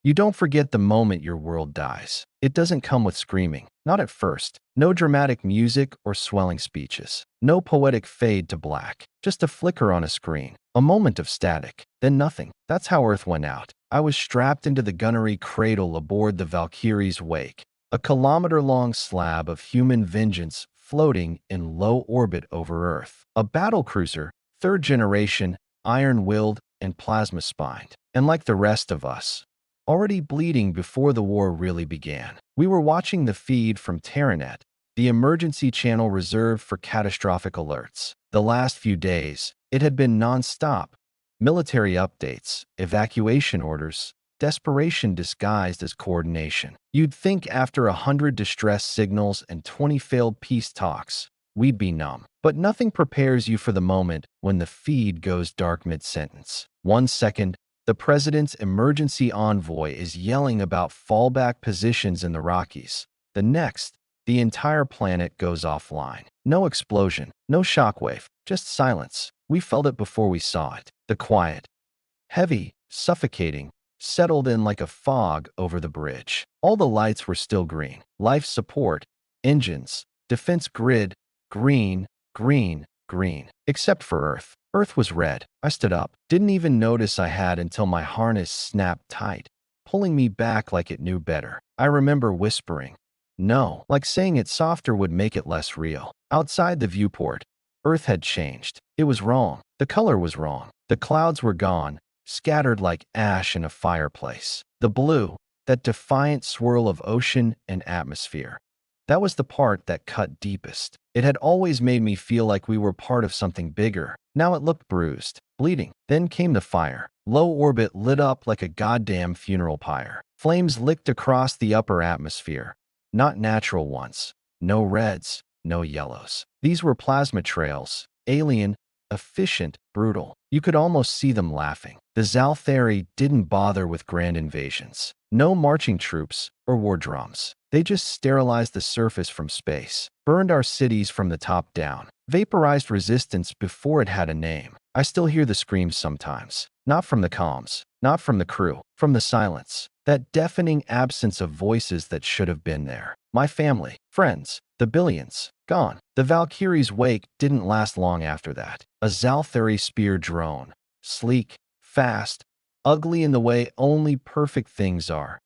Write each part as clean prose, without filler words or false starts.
You don't forget the moment your world dies. It doesn't come with screaming, not at first. No dramatic music or swelling speeches. No poetic fade to black. Just a flicker on a screen. A moment of static. Then nothing. That's how Earth went out. I was strapped into the gunnery cradle aboard the Valkyrie's wake. A kilometer-long slab of human vengeance floating in low orbit over Earth. A battlecruiser, third generation, iron-willed and plasma-spined. And like the rest of us, already bleeding before the war really began. We were watching the feed from Terranet, the emergency channel reserved for catastrophic alerts. The last few days, it had been non-stop. Military updates, evacuation orders, desperation disguised as coordination. You'd think after 100 distress signals and 20 failed peace talks, we'd be numb. But nothing prepares you for the moment when the feed goes dark mid-sentence. 1 second, the president's emergency envoy is yelling about fallback positions in the Rockies. The next, the entire planet goes offline. No explosion, no shockwave, just silence. We felt it before we saw it. The quiet, heavy, suffocating, settled in like a fog over the bridge. All the lights were still green. Life support, engines, defense grid, green, green, green. Except for Earth. Earth was red. I stood up. Didn't even notice I had until my harness snapped tight, pulling me back like it knew better. I remember whispering, "No," like saying it softer would make it less real. Outside the viewport, Earth had changed. It was wrong. The color was wrong. The clouds were gone, scattered like ash in a fireplace. The blue, that defiant swirl of ocean and atmosphere. That was the part that cut deepest. It had always made me feel like we were part of something bigger. Now it looked bruised, bleeding. Then came the fire. Low orbit lit up like a goddamn funeral pyre. Flames licked across the upper atmosphere. Not natural ones. No reds, no yellows. These were plasma trails. Alien, efficient, brutal. You could almost see them laughing. The Zalthari didn't bother with grand invasions. No marching troops or war drums. They just sterilized the surface from space, burned our cities from the top down, vaporized resistance before it had a name. I still hear the screams sometimes. Not from the comms, not from the crew, from the silence. That deafening absence of voices that should have been there. My family, friends, the billions, gone. The Valkyrie's wake didn't last long after that. A Zalthari spear drone. Sleek, fast, ugly in the way only perfect things are.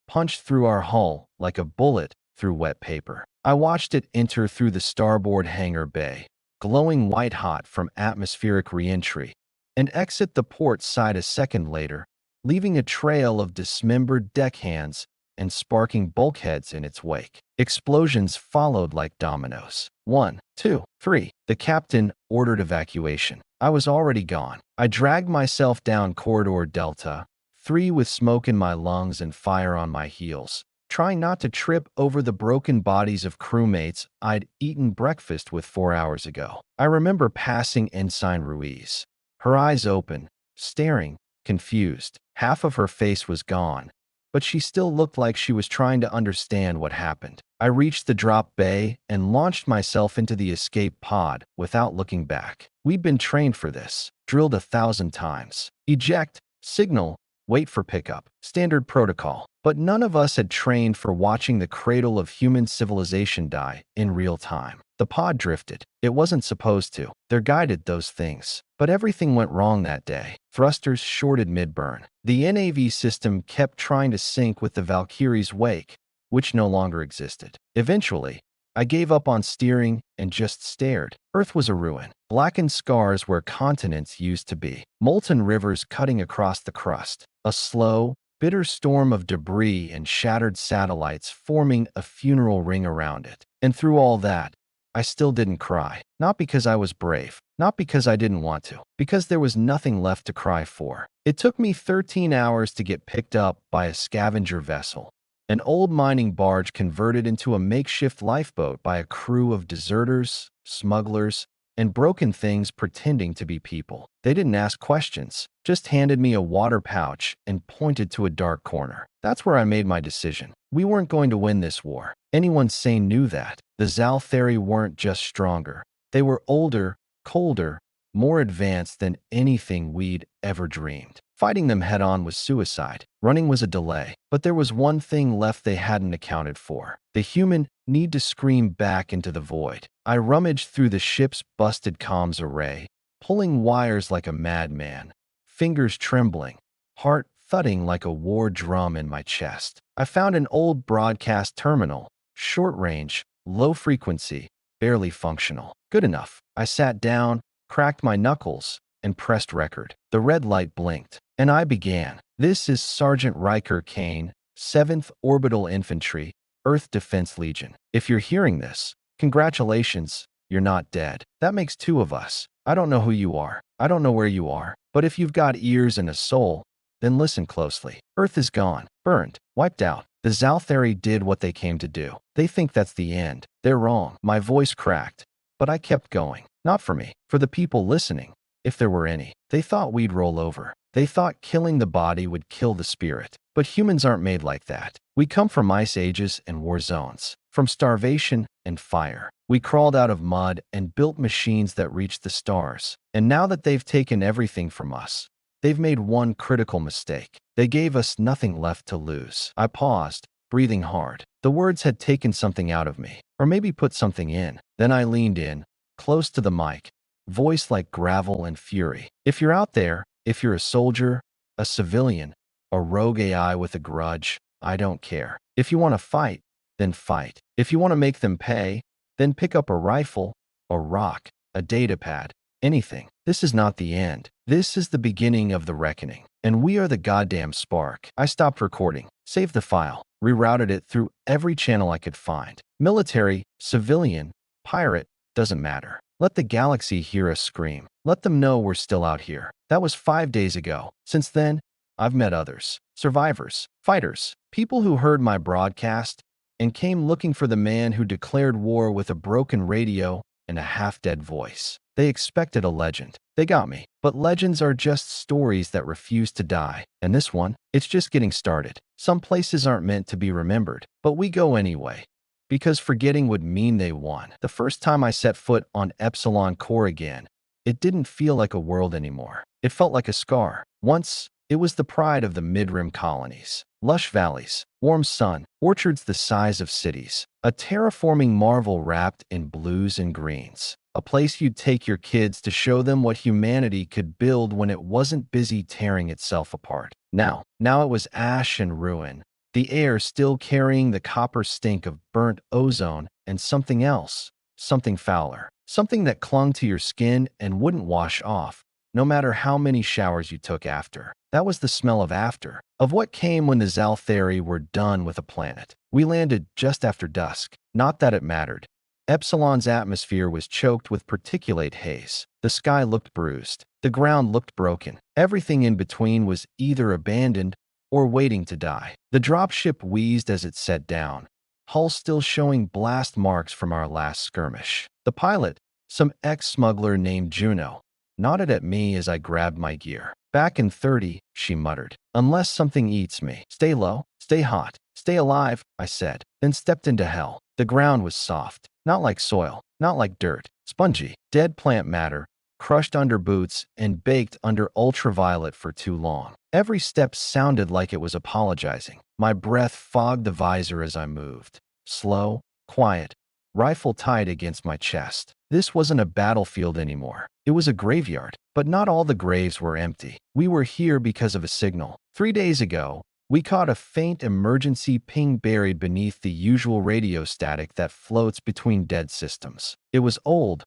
Punched through our hull like a bullet through wet paper. I watched it enter through the starboard hangar bay, glowing white-hot from atmospheric re-entry, and exit the port side a second later, leaving a trail of dismembered deckhands and sparking bulkheads in its wake. Explosions followed like dominoes. 1, 2, 3. The captain ordered evacuation. I was already gone. I dragged myself down Corridor Delta, 3 with smoke in my lungs and fire on my heels, trying not to trip over the broken bodies of crewmates I'd eaten breakfast with 4 hours ago. I remember passing Ensign Ruiz. Her eyes open, staring, confused. Half of her face was gone, but she still looked like she was trying to understand what happened. I reached the drop bay and launched myself into the escape pod without looking back. We'd been trained for this, drilled 1,000 times. Eject, signal, wait for pickup. Standard protocol. But none of us had trained for watching the cradle of human civilization die in real time. The pod drifted. It wasn't supposed to. They're guided, those things. But everything went wrong that day. Thrusters shorted mid-burn. The NAV system kept trying to sync with the Valkyrie's wake, which no longer existed. Eventually, I gave up on steering and just stared. Earth was a ruin. Blackened scars where continents used to be. Molten rivers cutting across the crust. A slow, bitter storm of debris and shattered satellites forming a funeral ring around it. And through all that, I still didn't cry. Not because I was brave. Not because I didn't want to. Because there was nothing left to cry for. It took me 13 hours to get picked up by a scavenger vessel. An old mining barge converted into a makeshift lifeboat by a crew of deserters, smugglers, and broken things pretending to be people. They didn't ask questions, just handed me a water pouch and pointed to a dark corner. That's where I made my decision. We weren't going to win this war. Anyone sane knew that. The Zalthari weren't just stronger. They were older, colder, more advanced than anything we'd ever dreamed. Fighting them head-on was suicide. Running was a delay. But there was one thing left they hadn't accounted for. The human need to scream back into the void. I rummaged through the ship's busted comms array, pulling wires like a madman, fingers trembling, heart thudding like a war drum in my chest. I found an old broadcast terminal, short range, low frequency, barely functional. Good enough. I sat down, cracked my knuckles, and pressed record. The red light blinked, and I began. This is Sergeant Riker Kane, 7th Orbital Infantry, Earth Defense Legion. If you're hearing this, congratulations, you're not dead. That makes two of us. I don't know who you are. I don't know where you are. But if you've got ears and a soul, then listen closely. Earth is gone, burned, wiped out. The Zalthari did what they came to do. They think that's the end. They're wrong. My voice cracked, but I kept going. Not for me, for the people listening, if there were any. They thought we'd roll over. They thought killing the body would kill the spirit. But humans aren't made like that. We come from ice ages and war zones, from starvation and fire. We crawled out of mud and built machines that reached the stars. And now that they've taken everything from us, they've made one critical mistake. They gave us nothing left to lose. I paused, breathing hard. The words had taken something out of me, or maybe put something in. Then I leaned in, close to the mic, voice like gravel and fury. If you're out there, if you're a soldier, a civilian, a rogue AI with a grudge, I don't care. If you want to fight, then fight. If you want to make them pay, then pick up a rifle, a rock, a datapad, anything. This is not the end. This is the beginning of the reckoning. And we are the goddamn spark. I stopped recording, saved the file, rerouted it through every channel I could find. Military, civilian, pirate, doesn't matter. Let the galaxy hear us scream. Let them know we're still out here. That was 5 days ago. Since then, I've met others. Survivors, fighters, people who heard my broadcast and came looking for the man who declared war with a broken radio and a half-dead voice. They expected a legend. They got me. But legends are just stories that refuse to die. And this one, it's just getting started. Some places aren't meant to be remembered, but we go anyway, because forgetting would mean they won. The first time I set foot on Epsilon Core again, it didn't feel like a world anymore. It felt like a scar. Once, it was the pride of the mid-rim colonies. Lush valleys, warm sun, orchards the size of cities. A terraforming marvel wrapped in blues and greens. A place you'd take your kids to show them what humanity could build when it wasn't busy tearing itself apart. Now it was ash and ruin. The air still carrying the copper stink of burnt ozone and something else, something fouler. Something that clung to your skin and wouldn't wash off, no matter how many showers you took after. That was the smell of after, of what came when the Zalthari were done with a planet. We landed just after dusk. Not that it mattered. Epsilon's atmosphere was choked with particulate haze. The sky looked bruised. The ground looked broken. Everything in between was either abandoned or waiting to die. The dropship wheezed as it set down, hull still showing blast marks from our last skirmish. The pilot, some ex-smuggler named Juno, nodded at me as I grabbed my gear. Back in 30, she muttered. Unless something eats me. Stay low, stay hot, stay alive, I said, then stepped into hell. The ground was soft, not like soil, not like dirt, spongy, dead plant matter, crushed under boots and baked under ultraviolet for too long. Every step sounded like it was apologizing. My breath fogged the visor as I moved. Slow, quiet, rifle tied against my chest. This wasn't a battlefield anymore. It was a graveyard, but not all the graves were empty. We were here because of a signal. 3 days ago, we caught a faint emergency ping buried beneath the usual radio static that floats between dead systems. It was old,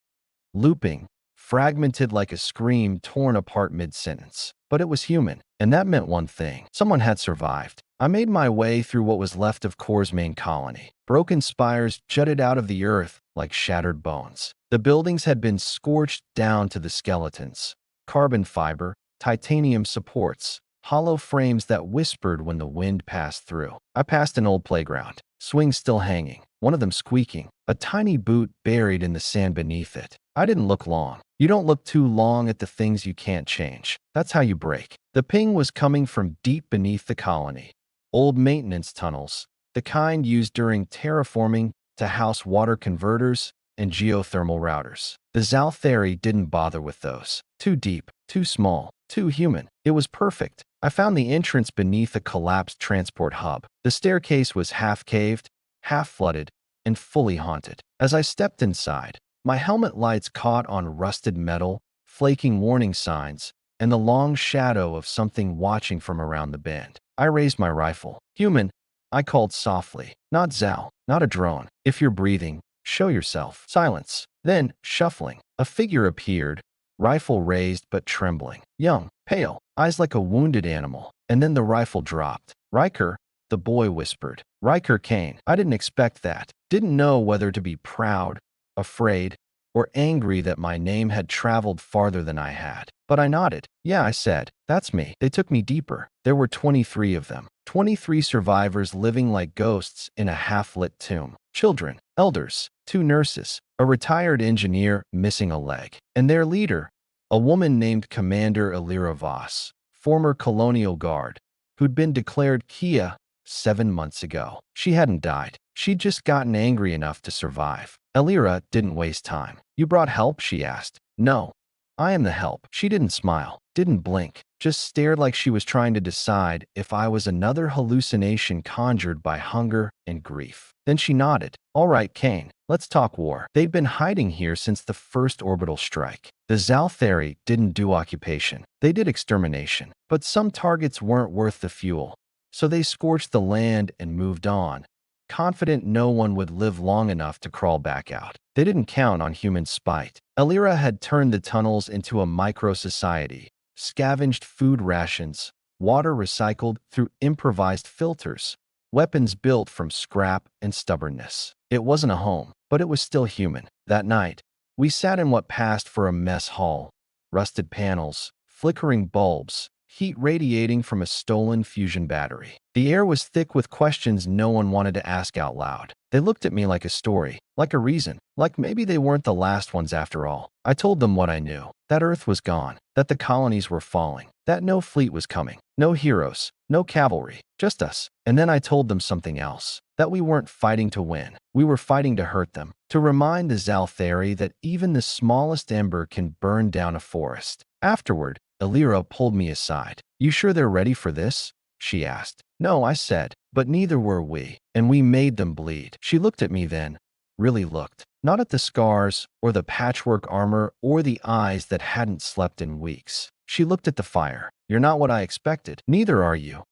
looping, fragmented like a scream torn apart mid-sentence. But it was human, and that meant one thing. Someone had survived. I made my way through what was left of Core's main colony. Broken spires jutted out of the earth like shattered bones. The buildings had been scorched down to the skeletons. Carbon fiber, titanium supports, hollow frames that whispered when the wind passed through. I passed an old playground, swings still hanging, one of them squeaking, a tiny boot buried in the sand beneath it. I didn't look long. You don't look too long at the things you can't change. That's how you break. The ping was coming from deep beneath the colony. Old maintenance tunnels, the kind used during terraforming to house water converters and geothermal routers. The Zalthari didn't bother with those. Too deep, too small, too human. It was perfect. I found the entrance beneath a collapsed transport hub. The staircase was half caved, half flooded, and fully haunted. As I stepped inside, my helmet lights caught on rusted metal, flaking warning signs, and the long shadow of something watching from around the bend. I raised my rifle. Human, I called softly. Not Zhao, not a drone. If you're breathing, show yourself. Silence. Then, shuffling, a figure appeared, rifle raised but trembling. Young, pale, eyes like a wounded animal. And then the rifle dropped. Riker, the boy whispered. Riker Kane. I didn't expect that. Didn't know whether to be proud, afraid, or angry that my name had traveled farther than I had. But I nodded. Yeah, I said, that's me. They took me deeper. There were 23 of them. 23 survivors living like ghosts in a half-lit tomb. Children, elders, 2 nurses, a retired engineer missing a leg, and their leader, a woman named Commander Elira Voss, former colonial guard, who'd been declared Kia 7 months ago. She hadn't died. She'd just gotten angry enough to survive. Elira didn't waste time. You brought help? She asked. No, I am the help. She didn't smile, didn't blink, just stared like she was trying to decide if I was another hallucination conjured by hunger and grief. Then she nodded. All right, Kane, let's talk war. They'd been hiding here since the first orbital strike. The Zalthari didn't do occupation. They did extermination. But some targets weren't worth the fuel. So they scorched the land and moved on, confident no one would live long enough to crawl back out. They didn't count on human spite. Elira had turned the tunnels into a micro-society, scavenged food rations, water recycled through improvised filters, weapons built from scrap and stubbornness. It wasn't a home, but it was still human. That night, we sat in what passed for a mess hall. Rusted panels, flickering bulbs, heat radiating from a stolen fusion battery. The air was thick with questions no one wanted to ask out loud. They looked at me like a story, like a reason, like maybe they weren't the last ones after all. I told them what I knew, that Earth was gone, that the colonies were falling, that no fleet was coming, no heroes, no cavalry, just us. And then I told them something else, that we weren't fighting to win. We were fighting to hurt them, to remind the Zalthari that even the smallest ember can burn down a forest. Afterward, Elira pulled me aside. You sure they're ready for this? She asked. No, I said, but neither were we, and we made them bleed. She looked at me then, really looked, not at the scars or the patchwork armor or the eyes that hadn't slept in weeks. She looked at the fire. You're not what I expected. Neither are you,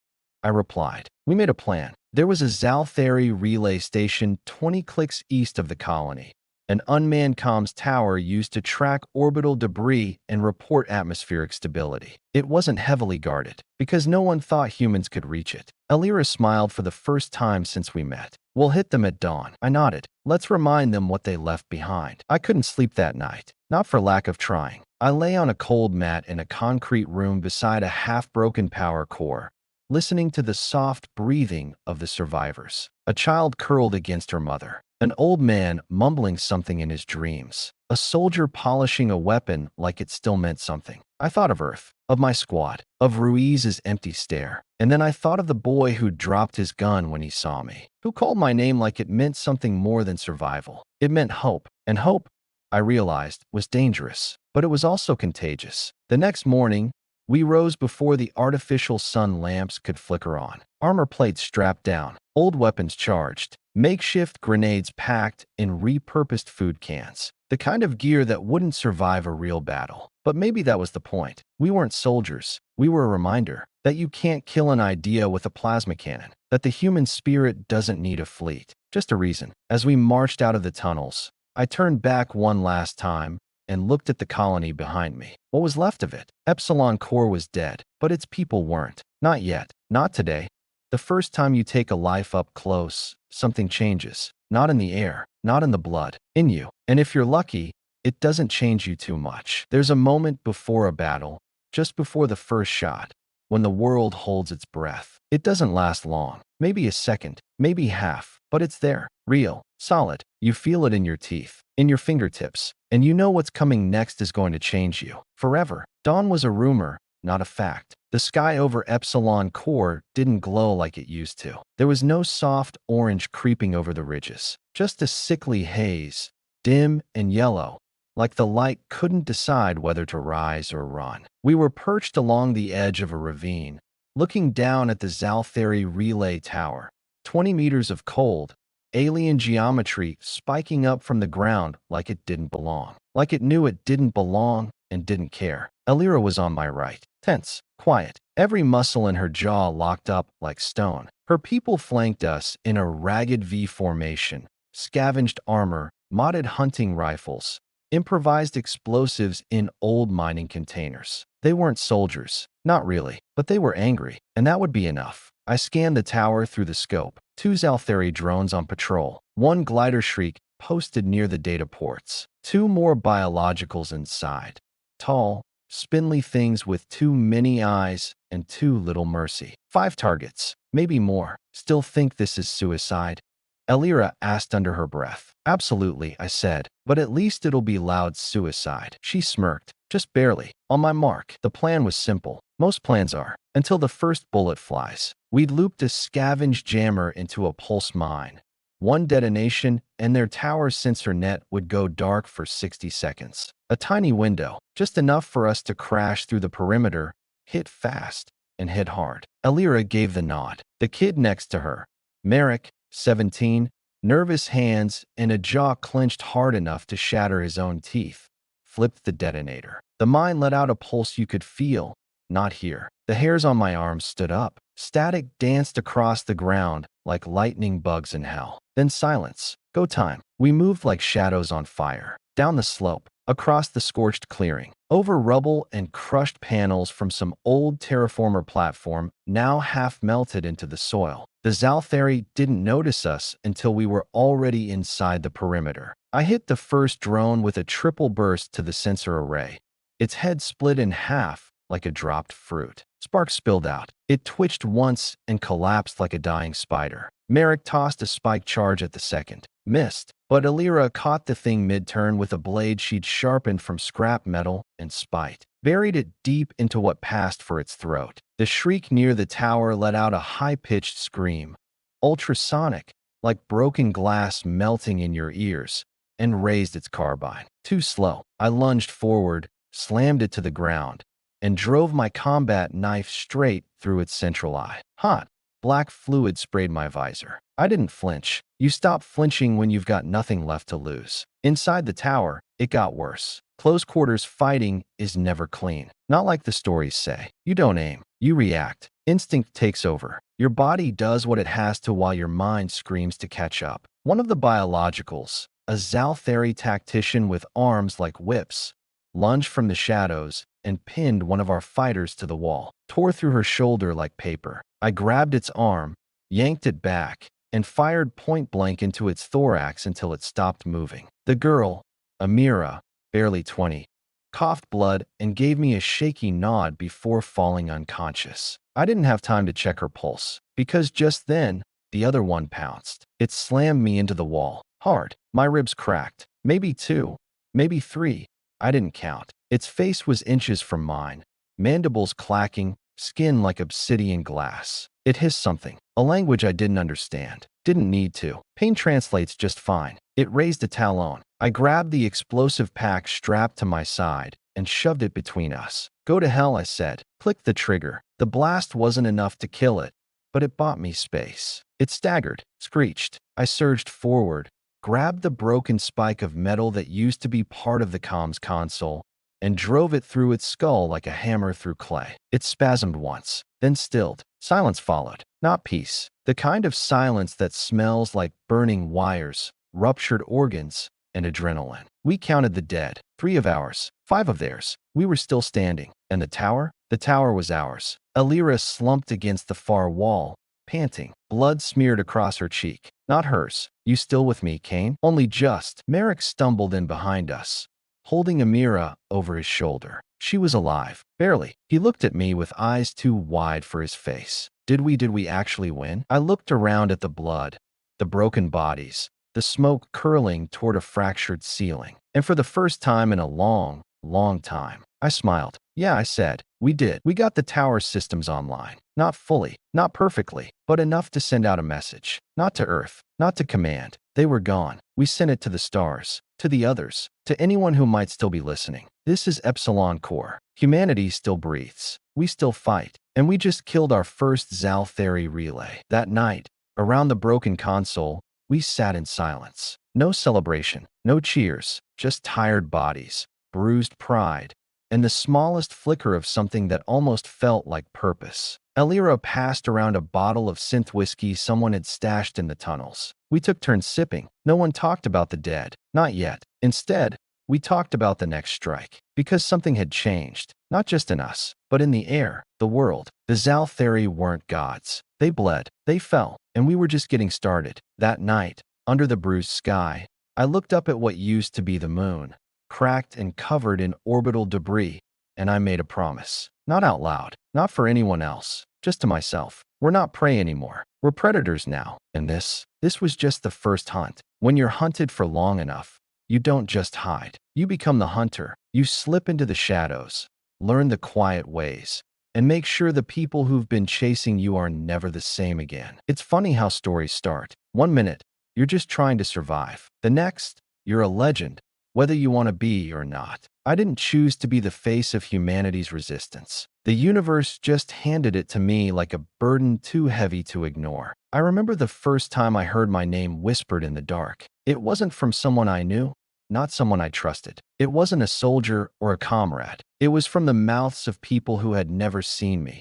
I replied. We made a plan. There was a Zalthari relay station 20 clicks east of the colony, an unmanned comms tower used to track orbital debris and report atmospheric stability. It wasn't heavily guarded, because no one thought humans could reach it. Elira smiled for the first time since we met. We'll hit them at dawn. I nodded. Let's remind them what they left behind. I couldn't sleep that night, not for lack of trying. I lay on a cold mat in a concrete room beside a half-broken power core, listening to the soft breathing of the survivors. A child curled against her mother. An old man mumbling something in his dreams. A soldier polishing a weapon like it still meant something. I thought of Earth, of my squad, of Ruiz's empty stare. And then I thought of the boy who dropped his gun when he saw me, who called my name like it meant something more than survival. It meant hope. And hope, I realized, was dangerous, but it was also contagious. The next morning, we rose before the artificial sun lamps could flicker on. Armor plates strapped down, old weapons charged, makeshift grenades packed in repurposed food cans. The kind of gear that wouldn't survive a real battle. But maybe that was the point. We weren't soldiers. We were a reminder that you can't kill an idea with a plasma cannon, that the human spirit doesn't need a fleet, just a reason. As we marched out of the tunnels, I turned back one last time and looked at the colony behind me. What was left of it? Epsilon Core was dead, but its people weren't. Not yet. Not today. The first time you take a life up close, something changes. Not in the air, not in the blood, in you. And if you're lucky, it doesn't change you too much. There's a moment before a battle, just before the first shot, when the world holds its breath. It doesn't last long. Maybe a second, maybe half, but it's there. Real, solid. You feel it in your teeth, in your fingertips, and you know what's coming next is going to change you. Forever. Dawn was a rumor, not a fact. The sky over Epsilon Core didn't glow like it used to. There was no soft orange creeping over the ridges, just a sickly haze, dim and yellow, like the light couldn't decide whether to rise or run. We were perched along the edge of a ravine, looking down at the Zalthari relay tower. 20 meters of cold, alien geometry spiking up from the ground like it didn't belong. Like it knew it didn't belong and didn't care. Elira was on my right, tense, quiet, every muscle in her jaw locked up like stone. Her people flanked us in a ragged V formation, scavenged armor, modded hunting rifles, improvised explosives in old mining containers. They weren't soldiers, not really, but they were angry, and that would be enough. I scanned the tower through the scope. 2 Zalthari drones on patrol, 1 glider shriek posted near the data ports, 2 more biologicals inside. Tall, spindly things with too many eyes and too little mercy. 5 targets, maybe more. Still think this is suicide? Elira asked under her breath. Absolutely, I said, but at least it'll be loud suicide. She smirked, just barely. On my mark, the plan was simple. Most plans are, until the first bullet flies. We'd looped a scavenge jammer into a pulse mine. 1 detonation, and their tower sensor net would go dark for 60 seconds. A tiny window, just enough for us to crash through the perimeter, hit fast, and hit hard. Elira gave the nod. The kid next to her, Merrick, 17, nervous hands and a jaw clenched hard enough to shatter his own teeth, flipped the detonator. The mine let out a pulse you could feel, not hear. The hairs on my arms stood up. Static danced across the ground like lightning bugs in hell. Then silence. Go time. We moved like shadows on fire. Down the slope, across the scorched clearing, over rubble and crushed panels from some old terraformer platform now half melted into the soil. The Zalthari didn't notice us until we were already inside the perimeter. I hit the first drone with a triple burst to the sensor array. Its head split in half like a dropped fruit. Sparks spilled out. It twitched once and collapsed like a dying spider. Merrick tossed a spike charge at the second. Missed, but Elira caught the thing mid-turn with a blade she'd sharpened from scrap metal and spite. Buried it deep into what passed for its throat. The shriek near the tower let out a high-pitched scream. Ultrasonic, like broken glass melting in your ears, and raised its carbine. Too slow. I lunged forward, slammed it to the ground, and drove my combat knife straight through its central eye. Hot, black fluid sprayed my visor. I didn't flinch. You stop flinching when you've got nothing left to lose. Inside the tower, it got worse. Close quarters fighting is never clean. Not like the stories say. You don't aim. You react. Instinct takes over. Your body does what it has to while your mind screams to catch up. One of the biologicals, a Zalthari tactician with arms like whips, lunged from the shadows and pinned one of our fighters to the wall, tore through her shoulder like paper. I grabbed its arm, yanked it back, and fired point blank into its thorax until it stopped moving. The girl, Amira, barely 20, coughed blood and gave me a shaky nod before falling unconscious. I didn't have time to check her pulse, because just then, the other one pounced. It slammed me into the wall, hard. My ribs cracked. Maybe 2, maybe 3. I didn't count. Its face was inches from mine, mandibles clacking, skin like obsidian glass. It hissed something, a language I didn't understand. Didn't need to. Pain translates just fine. It raised a talon. I grabbed the explosive pack strapped to my side and shoved it between us. Go to hell, I said. Clicked the trigger. The blast wasn't enough to kill it, but it bought me space. It staggered, screeched. I surged forward, grabbed the broken spike of metal that used to be part of the comms console, and drove it through its skull like a hammer through clay. It spasmed once, then stilled. Silence followed. Not peace. The kind of silence that smells like burning wires, ruptured organs, and adrenaline. We counted the dead. 3 of ours, 5 of theirs. We were still standing. And the tower? The tower was ours. Elira slumped against the far wall, panting. Blood smeared across her cheek. Not hers. You still with me, Kane? Only just. Merrick stumbled in behind us, holding Amira over his shoulder. She was alive. Barely. He looked at me with eyes too wide for his face. Did we actually win? I looked around at the blood, the broken bodies, the smoke curling toward a fractured ceiling. And for the first time in a long, long time, I smiled. Yeah, I said, we did. We got the tower systems online. Not fully, not perfectly, but enough to send out a message. Not to Earth, not to command. They were gone. We sent it to the stars. To the others, to anyone who might still be listening, this is Epsilon Core. Humanity still breathes. We still fight. And we just killed our first Zalthari relay. That night, around the broken console, we sat in silence. No celebration, no cheers, just tired bodies, bruised pride, and the smallest flicker of something that almost felt like purpose. Elira passed around a bottle of synth whiskey someone had stashed in the tunnels. We took turns sipping. No one talked about the dead. Not yet. Instead, we talked about the next strike. Because something had changed. Not just in us, but in the air, the world. The Zalthari weren't gods. They bled. They fell. And we were just getting started. That night, under the bruised sky, I looked up at what used to be the moon, cracked and covered in orbital debris, and I made a promise. Not out loud. Not for anyone else. Just to myself. We're not prey anymore. We're predators now. And this was just the first hunt. When you're hunted for long enough, you don't just hide. You become the hunter. You slip into the shadows, learn the quiet ways, and make sure the people who've been chasing you are never the same again. It's funny how stories start. 1 minute, you're just trying to survive. The next, you're a legend, whether you want to be or not. I didn't choose to be the face of humanity's resistance. The universe just handed it to me like a burden too heavy to ignore. I remember the first time I heard my name whispered in the dark. It wasn't from someone I knew, not someone I trusted. It wasn't a soldier or a comrade. It was from the mouths of people who had never seen me.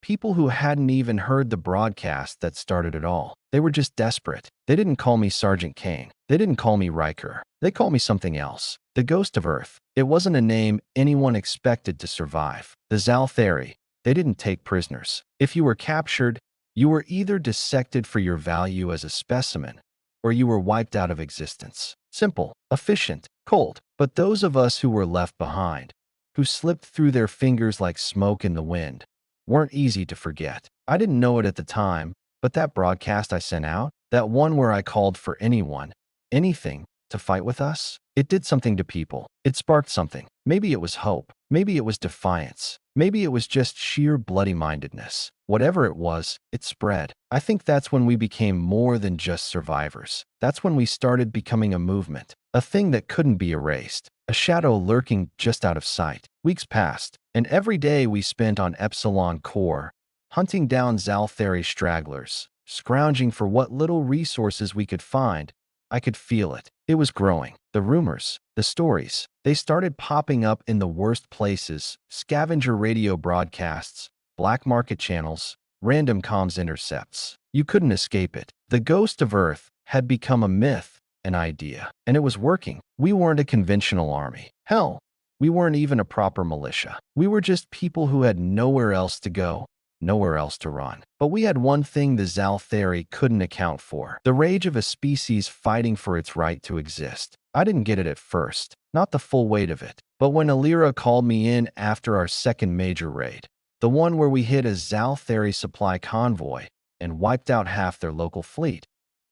People who hadn't even heard the broadcast that started it all. They were just desperate. They didn't call me Sergeant Kane. They didn't call me Riker. They called me something else. The Ghost of Earth. It wasn't a name anyone expected to survive. The Zalthari. They didn't take prisoners. If you were captured, you were either dissected for your value as a specimen, or you were wiped out of existence. Simple, efficient, cold. But those of us who were left behind, who slipped through their fingers like smoke in the wind, weren't easy to forget. I didn't know it at the time, but that broadcast I sent out, that one where I called for anyone, anything, to fight with us, it did something to people. It sparked something. Maybe it was hope. Maybe it was defiance. Maybe it was just sheer bloody-mindedness. Whatever it was, it spread. I think that's when we became more than just survivors. That's when we started becoming a movement, a thing that couldn't be erased, a shadow lurking just out of sight. Weeks passed, and every day we spent on Epsilon Core, hunting down Zalthari stragglers, scrounging for what little resources we could find. I could feel it. It was growing. The rumors, the stories, they started popping up in the worst places: scavenger radio broadcasts, black market channels, random comms intercepts. You couldn't escape it. The Ghost of Earth had become a myth, an idea, and it was working. We weren't a conventional army. Hell, we weren't even a proper militia. We were just people who had nowhere else to go, nowhere else to run. But we had one thing the Zalthari couldn't account for: the rage of a species fighting for its right to exist. I didn't get it at first, not the full weight of it. But when Elira called me in after our second major raid, the one where we hit a Zalthari supply convoy and wiped out half their local fleet,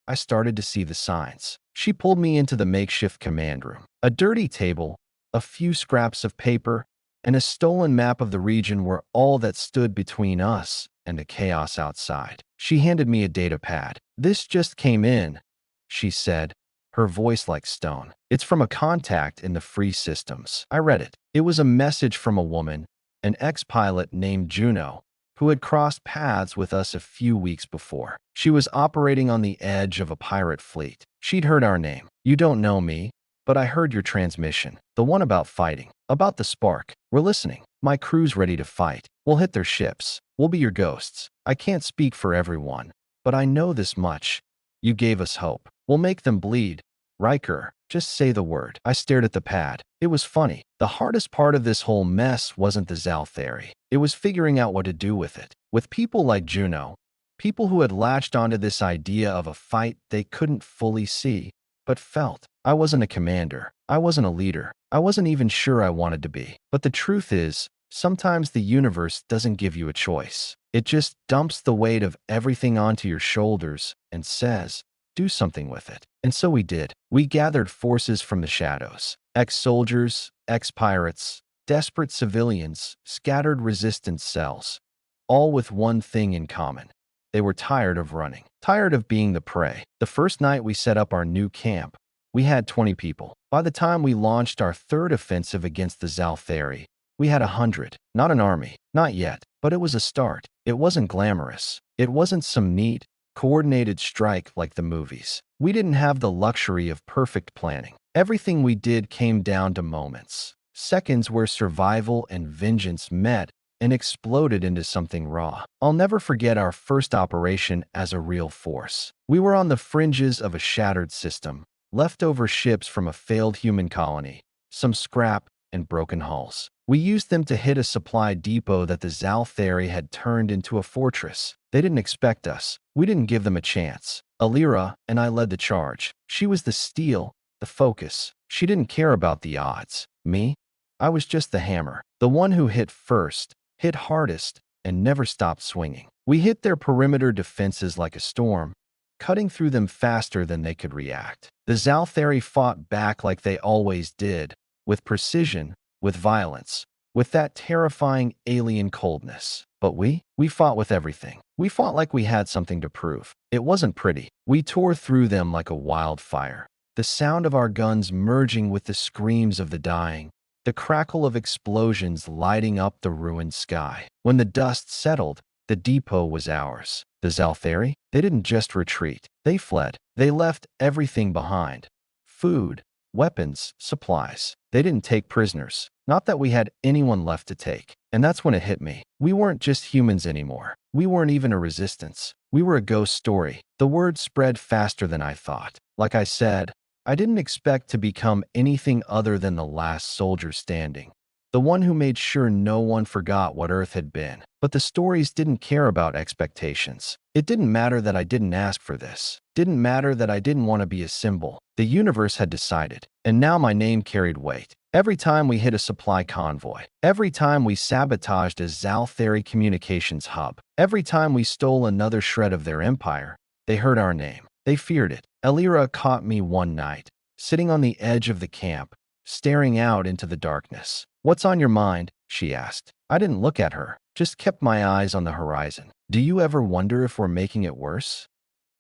I started to see the signs. She pulled me into the makeshift command room. A dirty table, a few scraps of paper, and a stolen map of the region were all that stood between us and the chaos outside. She handed me a data pad. "This just came in," she said, her voice like stone. "It's from a contact in the free systems." I read it. It was a message from a woman, an ex-pilot named Juno, who had crossed paths with us a few weeks before. She was operating on the edge of a pirate fleet. She'd heard our name. "You don't know me, but I heard your transmission. The one about fighting. About the spark. We're listening. My crew's ready to fight. We'll hit their ships. We'll be your ghosts. I can't speak for everyone, but I know this much. You gave us hope. We'll make them bleed. Riker, just say the word." I stared at the pad. It was funny. The hardest part of this whole mess wasn't the Zalthari. It was figuring out what to do with it. With people like Juno, people who had latched onto this idea of a fight they couldn't fully see, but felt. I wasn't a commander. I wasn't a leader. I wasn't even sure I wanted to be. But the truth is, sometimes the universe doesn't give you a choice. It just dumps the weight of everything onto your shoulders and says, do something with it. And so we did. We gathered forces from the shadows. Ex-soldiers, ex-pirates, desperate civilians, scattered resistance cells, all with one thing in common. They were tired of running, tired of being the prey. The first night we set up our new camp, we had 20 people. By the time we launched our third offensive against the Zalthari, we had 100. Not an army. Not yet. But it was a start. It wasn't glamorous. It wasn't some neat, coordinated strike like the movies. We didn't have the luxury of perfect planning. Everything we did came down to moments. Seconds where survival and vengeance met and exploded into something raw. I'll never forget our first operation as a real force. We were on the fringes of a shattered system, leftover ships from a failed human colony, some scrap and broken hulls. We used them to hit a supply depot that the Zalthari had turned into a fortress. They didn't expect us. We didn't give them a chance. Alira and I led the charge. She was the steel, the focus. She didn't care about the odds. Me? I was just the hammer, the one who hit first, hit hardest, and never stopped swinging. We hit their perimeter defenses like a storm, cutting through them faster than they could react. The Zalthari fought back like they always did, with precision, with violence, with that terrifying alien coldness. But we fought with everything. We fought like we had something to prove. It wasn't pretty. We tore through them like a wildfire, the sound of our guns merging with the screams of the dying, the crackle of explosions lighting up the ruined sky. When the dust settled, the depot was ours. The Zalthari, they didn't just retreat. They fled. They left everything behind. Food, weapons, supplies. They didn't take prisoners. Not that we had anyone left to take. And that's when it hit me. We weren't just humans anymore. We weren't even a resistance. We were a ghost story. The word spread faster than I thought. Like I said, I didn't expect to become anything other than the last soldier standing, the one who made sure no one forgot what Earth had been. But the stories didn't care about expectations. It didn't matter that I didn't ask for this. Didn't matter that I didn't want to be a symbol. The universe had decided, and now my name carried weight. Every time we hit a supply convoy, every time we sabotaged a Zalthari communications hub, every time we stole another shred of their empire, they heard our name. They feared it. Alira caught me one night, sitting on the edge of the camp, staring out into the darkness. "What's on your mind?" she asked. I didn't look at her, just kept my eyes on the horizon. "Do you ever wonder if we're making it worse?"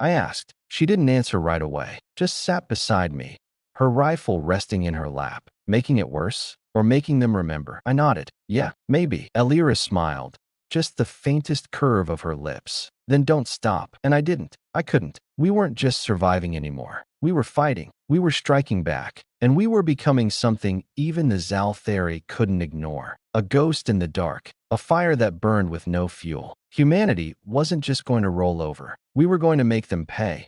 I asked. She didn't answer right away, just sat beside me, her rifle resting in her lap. "Making it worse? Or making them remember?" I nodded. "Yeah, maybe." Alira smiled, just the faintest curve of her lips. "Then don't stop." And I didn't. I couldn't. We weren't just surviving anymore. We were fighting. We were striking back. And we were becoming something even the Zalthari couldn't ignore. A ghost in the dark. A fire that burned with no fuel. Humanity wasn't just going to roll over. We were going to make them pay.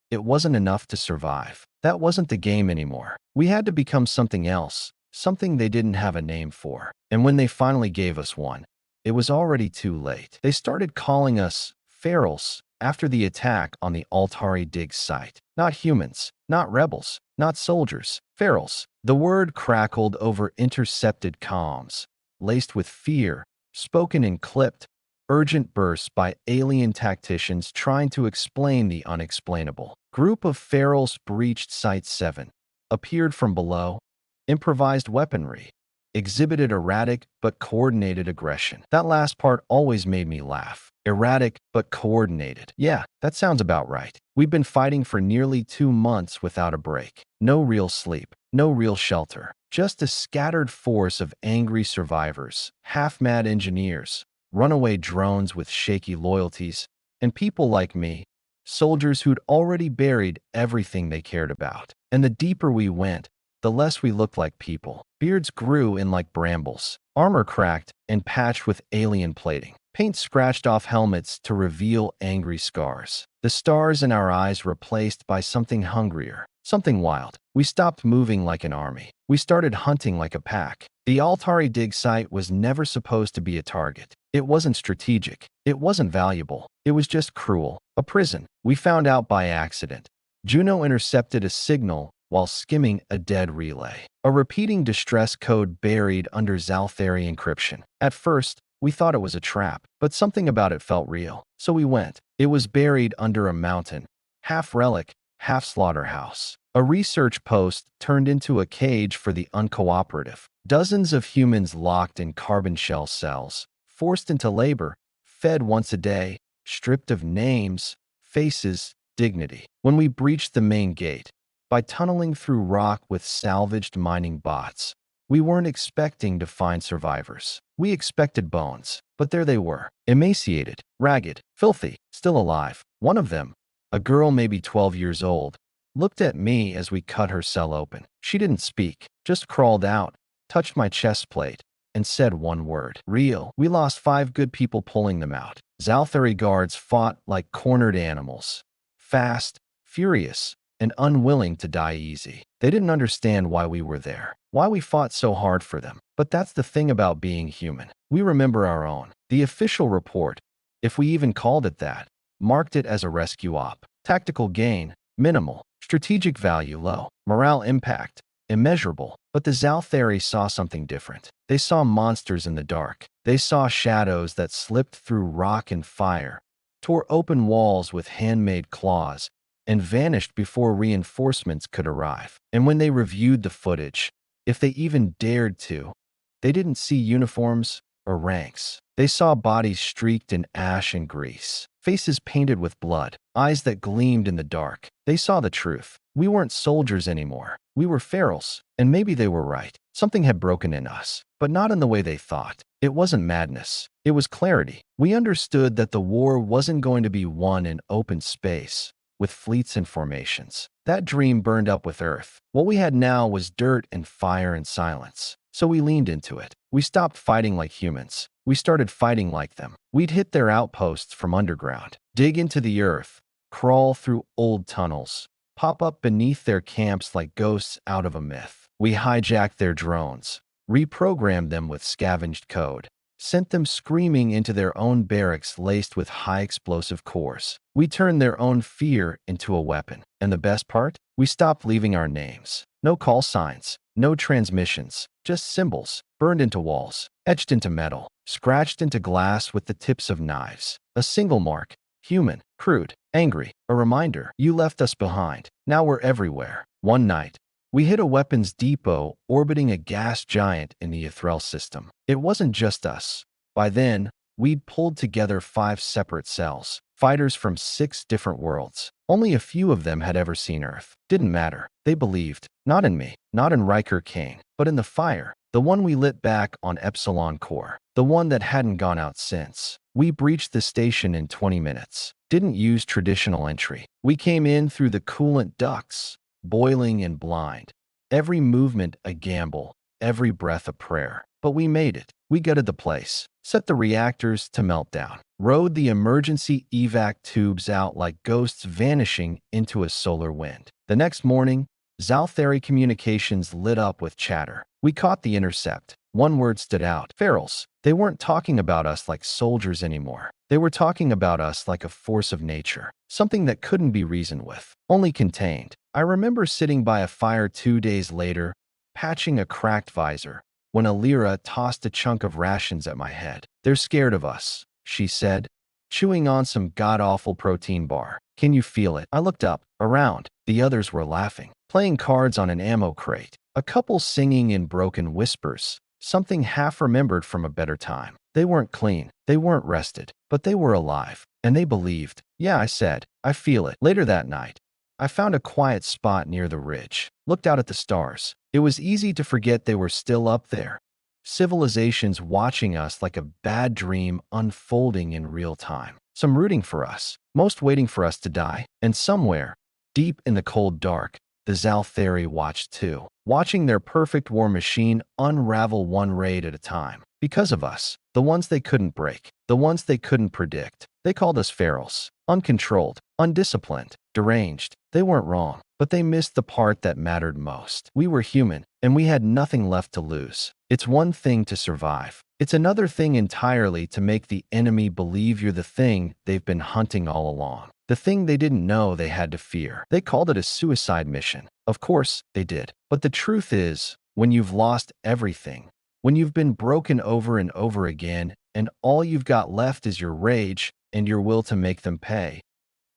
It wasn't enough to survive. That wasn't the game anymore. We had to become something else. Something they didn't have a name for. And when they finally gave us one, it was already too late. They started calling us ferals after the attack on the Altari dig site. Not humans, not rebels, not soldiers. Ferals. The word crackled over intercepted comms, laced with fear, spoken in clipped, urgent bursts by alien tacticians trying to explain the unexplainable. Group of ferals breached Site 7, appeared from below, improvised weaponry, exhibited erratic but coordinated aggression. That last part always made me laugh. Erratic but coordinated. Yeah, that sounds about right. We've been fighting for nearly 2 months without a break. No real sleep, no real shelter. Just a scattered force of angry survivors, half-mad engineers, runaway drones with shaky loyalties, and people like me, soldiers who'd already buried everything they cared about. And the deeper we went, the less we looked like people. Beards grew in like brambles, armor cracked and patched with alien plating. Paint scratched off helmets to reveal angry scars. The stars in our eyes replaced by something hungrier, something wild. We stopped moving like an army. We started hunting like a pack. The Altari dig site was never supposed to be a target. It wasn't strategic. It wasn't valuable. It was just cruel. A prison. We found out by accident. Juno intercepted a signal while skimming a dead relay. A repeating distress code buried under Zalthari encryption. At first, we thought it was a trap, but something about it felt real. So we went. It was buried under a mountain, half relic, half slaughterhouse. A research post turned into a cage for the uncooperative. Dozens of humans locked in carbon shell cells, forced into labor, fed once a day, stripped of names, faces, dignity. When we breached the main gate, by tunneling through rock with salvaged mining bots. We weren't expecting to find survivors. We expected bones, but there they were, emaciated, ragged, filthy, still alive. One of them, a girl maybe 12 years old, looked at me as we cut her cell open. She didn't speak, just crawled out, touched my chest plate, and said one word. Real. We lost 5 good people pulling them out. Zalthari guards fought like cornered animals. Fast, furious, and unwilling to die easy. They didn't understand why we were there, why we fought so hard for them. But that's the thing about being human. We remember our own. The official report, if we even called it that, marked it as a rescue op. Tactical gain, minimal. Strategic value, low. Morale impact, immeasurable. But the Zalthari saw something different. They saw monsters in the dark. They saw shadows that slipped through rock and fire, tore open walls with handmade claws, and vanished before reinforcements could arrive. And when they reviewed the footage, if they even dared to, they didn't see uniforms or ranks. They saw bodies streaked in ash and grease, faces painted with blood, eyes that gleamed in the dark. They saw the truth. We weren't soldiers anymore. We were ferals, and maybe they were right. Something had broken in us, but not in the way they thought. It wasn't madness. It was clarity. We understood that the war wasn't going to be won in open space, with fleets and formations. That dream burned up with Earth. What we had now was dirt and fire and silence. So we leaned into it. We stopped fighting like humans. We started fighting like them. We'd hit their outposts from underground, dig into the earth, crawl through old tunnels, pop up beneath their camps like ghosts out of a myth. We hijacked their drones, reprogrammed them with scavenged code, sent them screaming into their own barracks laced with high explosive cores. We turned their own fear into a weapon. And the best part? We stopped leaving our names. No call signs, no transmissions, just symbols, burned into walls, etched into metal, scratched into glass with the tips of knives. A single mark, human, crude, angry, a reminder, you left us behind. Now we're everywhere. One night, we hit a weapons depot orbiting a gas giant in the Ithrel system. It wasn't just us. By then, we'd pulled together 5 separate cells, fighters from 6 different worlds. Only a few of them had ever seen Earth. Didn't matter. They believed. Not in me, not in Riker Kane, but in the fire. The one we lit back on Epsilon Core. The one that hadn't gone out since. We breached the station in 20 minutes. Didn't use traditional entry. We came in through the coolant ducts, boiling and blind. Every movement a gamble, every breath a prayer. But we made it. We gutted the place, set the reactors to meltdown, rode the emergency evac tubes out like ghosts vanishing into a solar wind. The next morning, Zalthari communications lit up with chatter. We caught the intercept. One word stood out. Ferals. They weren't talking about us like soldiers anymore. They were talking about us like a force of nature, something that couldn't be reasoned with, only contained. I remember sitting by a fire 2 days later, patching a cracked visor, when Alira tossed a chunk of rations at my head. They're scared of us, she said, chewing on some god-awful protein bar. Can you feel it? I looked up, around. The others were laughing, playing cards on an ammo crate. A couple singing in broken whispers, something half-remembered from a better time. They weren't clean, they weren't rested, but they were alive, and they believed. Yeah, I said, I feel it. Later that night, I found a quiet spot near the ridge, looked out at the stars. It was easy to forget they were still up there. Civilizations watching us like a bad dream unfolding in real time. Some rooting for us, most waiting for us to die. And somewhere, deep in the cold dark, the Zalthari watched too, watching their perfect war machine unravel one raid at a time. Because of us, the ones they couldn't break, the ones they couldn't predict. They called us ferals, uncontrolled, undisciplined, deranged. They weren't wrong, but they missed the part that mattered most. We were human, and we had nothing left to lose. It's one thing to survive. It's another thing entirely to make the enemy believe you're the thing they've been hunting all along. The thing they didn't know they had to fear. They called it a suicide mission. Of course, they did. But the truth is, when you've lost everything, when you've been broken over and over again, and all you've got left is your rage and your will to make them pay,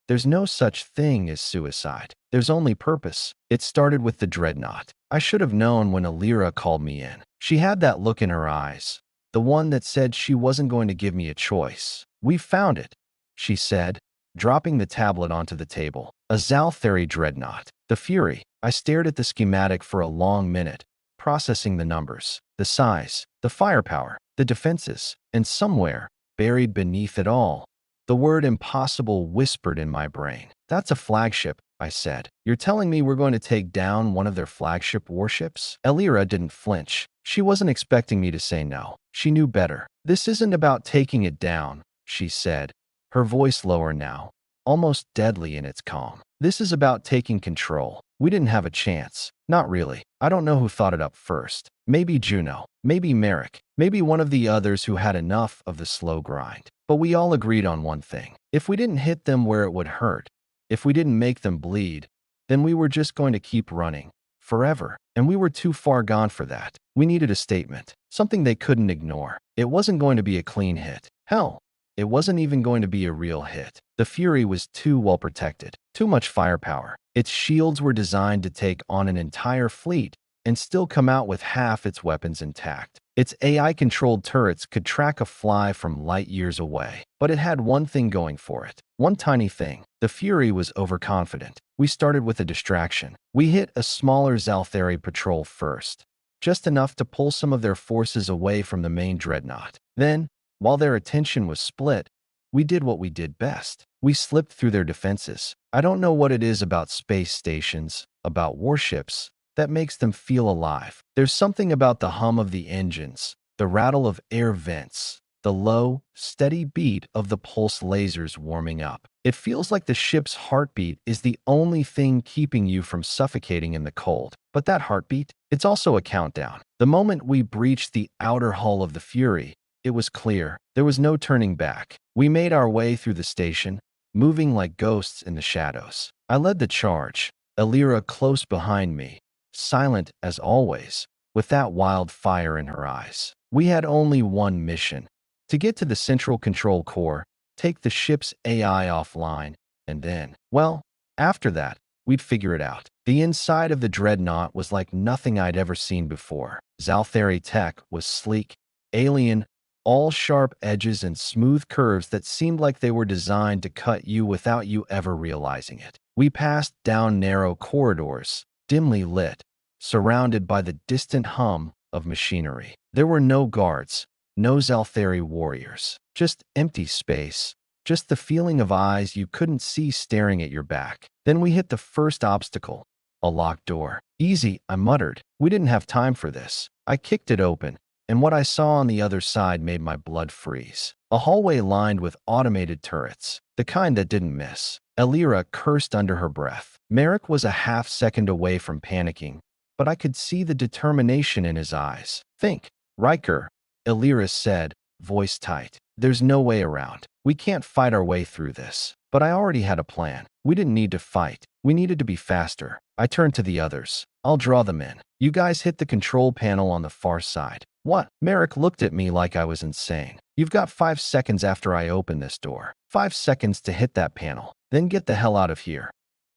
there's no such thing as suicide. There's only purpose. It started with the dreadnought. I should have known when Alira called me in. She had that look in her eyes, the one that said she wasn't going to give me a choice. We found it, she said, dropping the tablet onto the table. A Zalthari dreadnought. The Fury. I stared at the schematic for a long minute, processing the numbers, the size, the firepower, the defenses, and somewhere, buried beneath it all, the word impossible whispered in my brain. That's a flagship, I said. You're telling me we're going to take down one of their flagship warships? Elira didn't flinch. She wasn't expecting me to say no. She knew better. This isn't about taking it down, she said, her voice lower now, almost deadly in its calm. This is about taking control. We didn't have a chance. Not really. I don't know who thought it up first. Maybe Juno. Maybe Merrick. Maybe one of the others who had enough of the slow grind. But we all agreed on one thing. If we didn't hit them where it would hurt, if we didn't make them bleed, then we were just going to keep running. Forever. And we were too far gone for that. We needed a statement. Something they couldn't ignore. It wasn't going to be a clean hit. Hell, it wasn't even going to be a real hit. The Fury was too well protected. Too much firepower. Its shields were designed to take on an entire fleet and still come out with half its weapons intact. Its AI-controlled turrets could track a fly from light years away. But it had one thing going for it. One tiny thing. The Fury was overconfident. We started with a distraction. We hit a smaller Zalthari patrol first, just enough to pull some of their forces away from the main dreadnought. Then, while their attention was split, we did what we did best. We slipped through their defenses. I don't know what it is about space stations, about warships, that makes them feel alive. There's something about the hum of the engines, the rattle of air vents, the low, steady beat of the pulse lasers warming up. It feels like the ship's heartbeat is the only thing keeping you from suffocating in the cold. But that heartbeat, it's also a countdown. The moment we breached the outer hull of the Fury, it was clear. There was no turning back. We made our way through the station, moving like ghosts in the shadows. I led the charge, Elira close behind me, silent as always, with that wild fire in her eyes. We had only one mission: to get to the central control core, take the ship's AI offline, and then, well, after that, we'd figure it out. The inside of the dreadnought was like nothing I'd ever seen before. Zalthari tech was sleek, alien, all sharp edges and smooth curves that seemed like they were designed to cut you without you ever realizing it. We passed down narrow corridors, dimly lit, surrounded by the distant hum of machinery. There were no guards, no Zalthari warriors, just empty space, just the feeling of eyes you couldn't see staring at your back. Then we hit the first obstacle, a locked door. Easy, I muttered. We didn't have time for this. I kicked it open, and what I saw on the other side made my blood freeze. A hallway lined with automated turrets, the kind that didn't miss. Elira cursed under her breath. Merrick was a half-second away from panicking, but I could see the determination in his eyes. Think, Riker, Elira said, voice tight. There's no way around. We can't fight our way through this. But I already had a plan. We didn't need to fight. We needed to be faster. I turned to the others. I'll draw them in. You guys hit the control panel on the far side. What? Merrick looked at me like I was insane. You've got 5 seconds after I open this door. 5 seconds to hit that panel. Then get the hell out of here.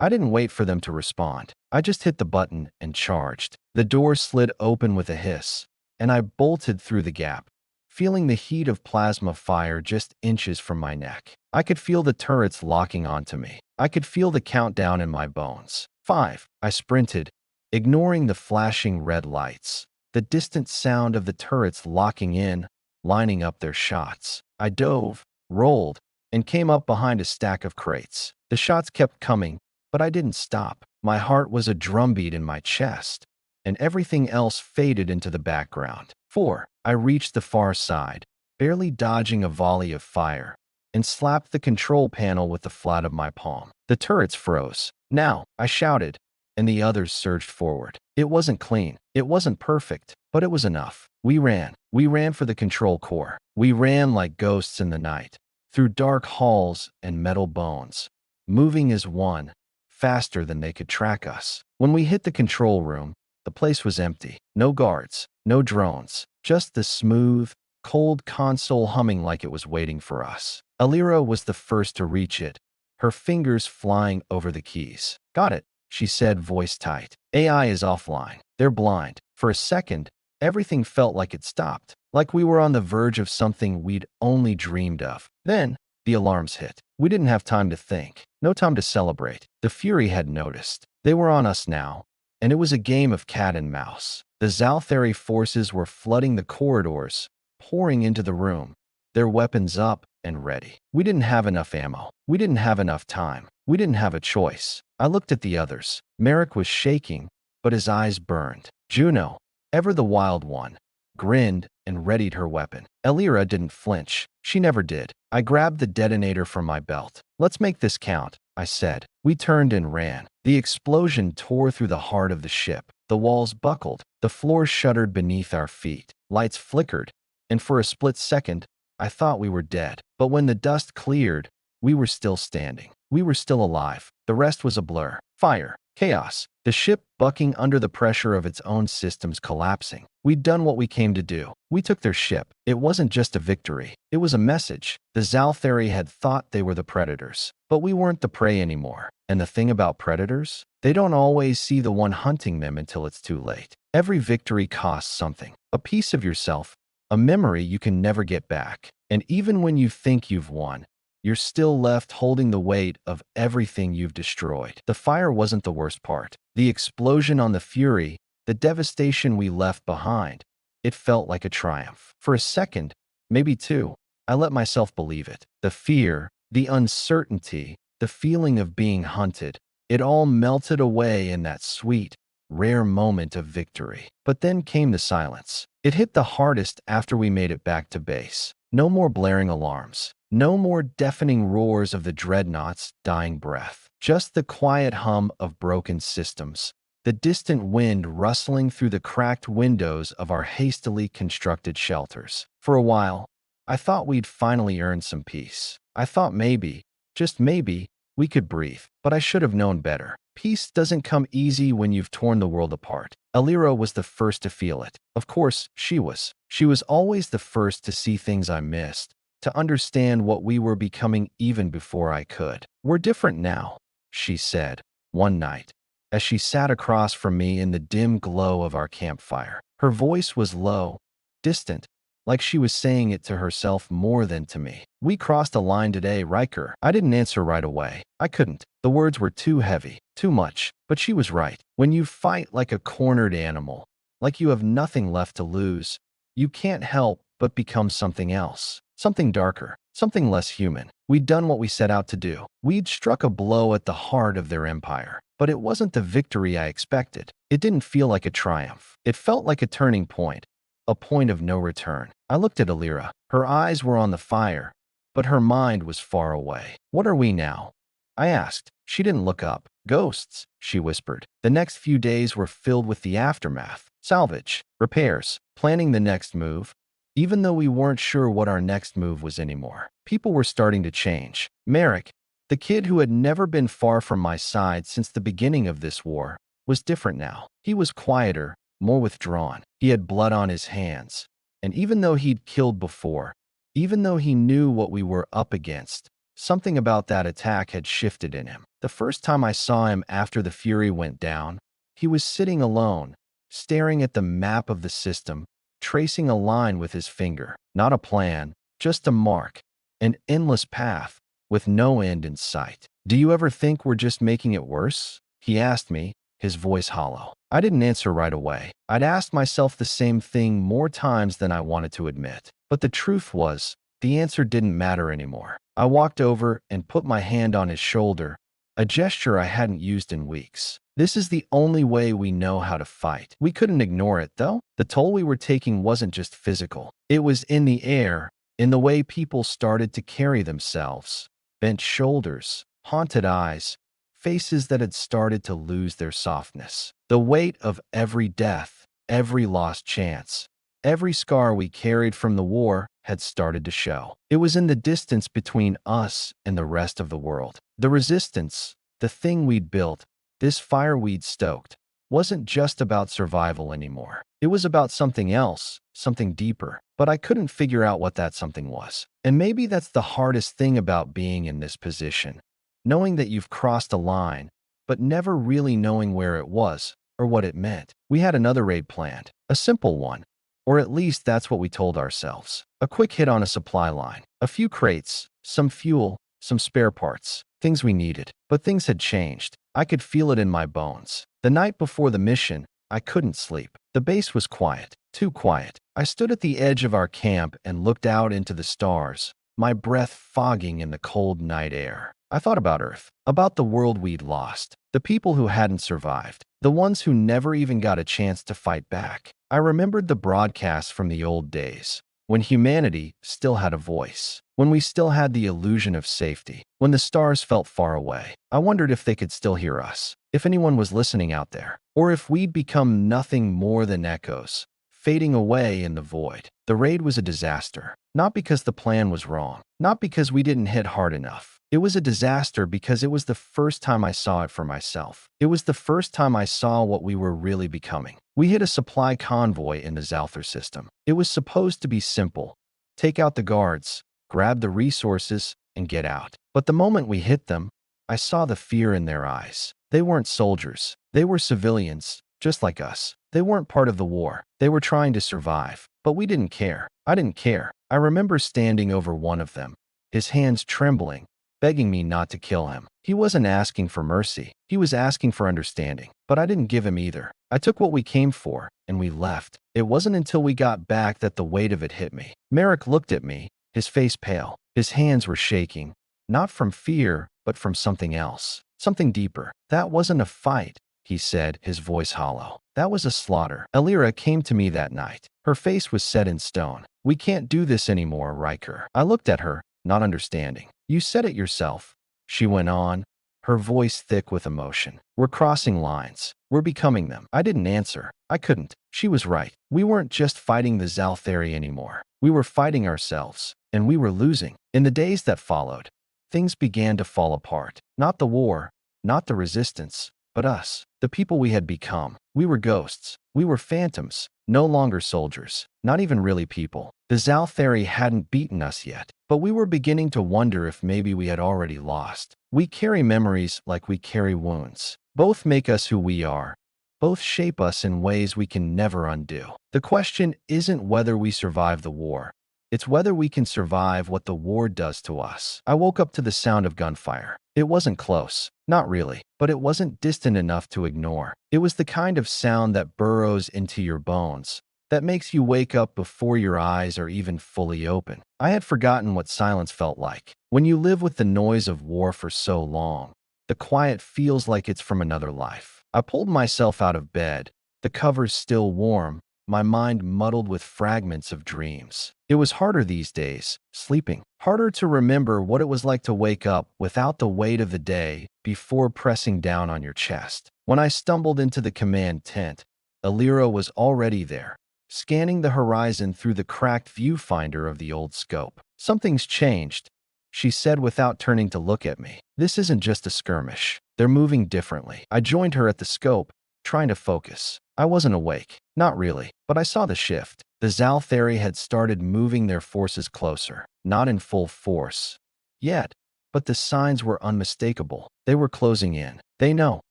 I didn't wait for them to respond. I just hit the button and charged. The door slid open with a hiss, and I bolted through the gap, feeling the heat of plasma fire just inches from my neck. I could feel the turrets locking onto me. I could feel the countdown in my bones. 5. I sprinted, ignoring the flashing red lights, the distant sound of the turrets locking in, lining up their shots. I dove, rolled, and came up behind a stack of crates. The shots kept coming, but I didn't stop. My heart was a drumbeat in my chest, and everything else faded into the background. 4. I reached the far side, barely dodging a volley of fire, and slapped the control panel with the flat of my palm. The turrets froze. Now, I shouted, and the others surged forward. It wasn't clean. It wasn't perfect, but it was enough. We ran. We ran for the control core. We ran like ghosts in the night, through dark halls and metal bones, moving as one, faster than they could track us. When we hit the control room, the place was empty. No guards, no drones, just the smooth, cold console humming like it was waiting for us. Elira was the first to reach it, her fingers flying over the keys. Got it, she said, voice tight. AI is offline. They're blind. For a second, everything felt like it stopped, like we were on the verge of something we'd only dreamed of. Then, The alarms hit. We didn't have time to think. No time to celebrate. The Fury had noticed. They were on us now, and it was a game of cat and mouse. The Zalthari forces were flooding the corridors, pouring into the room, their weapons up and ready. We didn't have enough ammo. We didn't have enough time. We didn't have a choice. I looked at the others. Merrick was shaking, but his eyes burned. Juno, ever the wild one, grinned and readied her weapon. Elira didn't flinch. She never did. I grabbed the detonator from my belt. Let's make this count, I said. We turned and ran. The explosion tore through the heart of the ship. The walls buckled. The floor shuddered beneath our feet. Lights flickered, and for a split second, I thought we were dead. But when the dust cleared, we were still standing. We were still alive. The rest was a blur. Fire. Chaos. The ship bucking under the pressure of its own systems collapsing. We'd done what we came to do. We took their ship. It wasn't just a victory. It was a message. The Zalthari had thought they were the predators, but we weren't the prey anymore. And the thing about predators? They don't always see the one hunting them until it's too late. Every victory costs something. A piece of yourself, a memory you can never get back. And even when you think you've won, you're still left holding the weight of everything you've destroyed. The fire wasn't the worst part. The explosion on the Fury, the devastation we left behind, it felt like a triumph. For a second, maybe two, I let myself believe it. The fear, the uncertainty, the feeling of being hunted, it all melted away in that sweet, rare moment of victory. But then came the silence. It hit the hardest after we made it back to base. No more blaring alarms. No more deafening roars of the dreadnought's dying breath. Just the quiet hum of broken systems. The distant wind rustling through the cracked windows of our hastily constructed shelters. For a while, I thought we'd finally earned some peace. I thought maybe, just maybe, we could breathe. But I should have known better. Peace doesn't come easy when you've torn the world apart. Elira was the first to feel it. Of course, she was. She was always the first to see things I missed, to understand what we were becoming even before I could. We're different now, she said, one night, as she sat across from me in the dim glow of our campfire. Her voice was low, distant, like she was saying it to herself more than to me. We crossed a line today, Riker. I didn't answer right away. I couldn't. The words were too heavy, too much. But she was right. When you fight like a cornered animal, like you have nothing left to lose, you can't help but become something else. Something darker, something less human. We'd done what we set out to do. We'd struck a blow at the heart of their empire. But it wasn't the victory I expected. It didn't feel like a triumph. It felt like a turning point, a point of no return. I looked at Elira. Her eyes were on the fire, but her mind was far away. What are we now? I asked. She didn't look up. Ghosts, she whispered. The next few days were filled with the aftermath. Salvage, repairs, planning the next move. Even though we weren't sure what our next move was anymore. People were starting to change. Merrick, the kid who had never been far from my side since the beginning of this war, was different now. He was quieter, more withdrawn. He had blood on his hands. And even though he'd killed before, even though he knew what we were up against, something about that attack had shifted in him. The first time I saw him after the Fury went down, he was sitting alone, staring at the map of the system, tracing a line with his finger. Not a plan, just a mark, an endless path, with no end in sight. Do you ever think we're just making it worse? He asked me, his voice hollow. I didn't answer right away. I'd asked myself the same thing more times than I wanted to admit. But the truth was, the answer didn't matter anymore. I walked over and put my hand on his shoulder, a gesture I hadn't used in weeks. This is the only way we know how to fight. We couldn't ignore it, though. The toll we were taking wasn't just physical. It was in the air, in the way people started to carry themselves. Bent shoulders, haunted eyes, faces that had started to lose their softness. The weight of every death, every lost chance, every scar we carried from the war had started to show. It was in the distance between us and the rest of the world. The resistance, the thing we'd built, this fire we'd stoked, wasn't just about survival anymore. It was about something else, something deeper. But I couldn't figure out what that something was. And maybe that's the hardest thing about being in this position. Knowing that you've crossed a line, but never really knowing where it was or what it meant. We had another raid planned, a simple one, Or at least that's what we told ourselves. A quick hit on a supply line, a few crates, some fuel, some spare parts, things we needed. But things had changed. I could feel it in my bones. The night before the mission, I couldn't sleep. The base was quiet, too quiet. I stood at the edge of our camp and looked out into the stars, my breath fogging in the cold night air. I thought about Earth, about the world we'd lost, the people who hadn't survived, the ones who never even got a chance to fight back. I remembered the broadcasts from the old days, when humanity still had a voice, when we still had the illusion of safety, when the stars felt far away. I wondered if they could still hear us, if anyone was listening out there, or if we'd become nothing more than echoes, fading away in the void. The raid was a disaster, not because the plan was wrong, not because we didn't hit hard enough. It was a disaster because it was the first time I saw it for myself. It was the first time I saw what we were really becoming. We hit a supply convoy in the Zalther system. It was supposed to be simple. Take out the guards, grab the resources, and get out. But the moment we hit them, I saw the fear in their eyes. They weren't soldiers. They were civilians, just like us. They weren't part of the war. They were trying to survive. But we didn't care. I didn't care. I remember standing over one of them, his hands trembling, begging me not to kill him. He wasn't asking for mercy. He was asking for understanding. But I didn't give him either. I took what we came for, and we left. It wasn't until we got back that the weight of it hit me. Merrick looked at me, his face pale. His hands were shaking, not from fear, but from something else, something deeper. That wasn't a fight, he said, his voice hollow. That was a slaughter. Elira came to me that night. Her face was set in stone. We can't do this anymore, Riker. I looked at her, not understanding. You said it yourself, she went on, her voice thick with emotion. We're crossing lines. We're becoming them. I didn't answer. I couldn't. She was right. We weren't just fighting the Zalthari anymore. We were fighting ourselves, and we were losing. In the days that followed, things began to fall apart. Not the war, not the resistance, but us, the people we had become. We were ghosts. We were phantoms, no longer soldiers, not even really people. The Zalthari hadn't beaten us yet, but we were beginning to wonder if maybe we had already lost. We carry memories like we carry wounds. Both make us who we are. Both shape us in ways we can never undo. The question isn't whether we survive the war. It's whether we can survive what the war does to us. I woke up to the sound of gunfire. It wasn't close, not really, but it wasn't distant enough to ignore. It was the kind of sound that burrows into your bones, that makes you wake up before your eyes are even fully open. I had forgotten what silence felt like. When you live with the noise of war for so long, the quiet feels like it's from another life. I pulled myself out of bed, the covers still warm, my mind muddled with fragments of dreams. It was harder these days, sleeping. Harder to remember what it was like to wake up without the weight of the day before pressing down on your chest. When I stumbled into the command tent, Elira was already there, scanning the horizon through the cracked viewfinder of the old scope. Something's changed, she said without turning to look at me. This isn't just a skirmish. They're moving differently. I joined her at the scope, trying to focus. I wasn't awake. Not really, but I saw the shift. The Zalthari had started moving their forces closer, not in full force yet, but the signs were unmistakable. They were closing in. They know,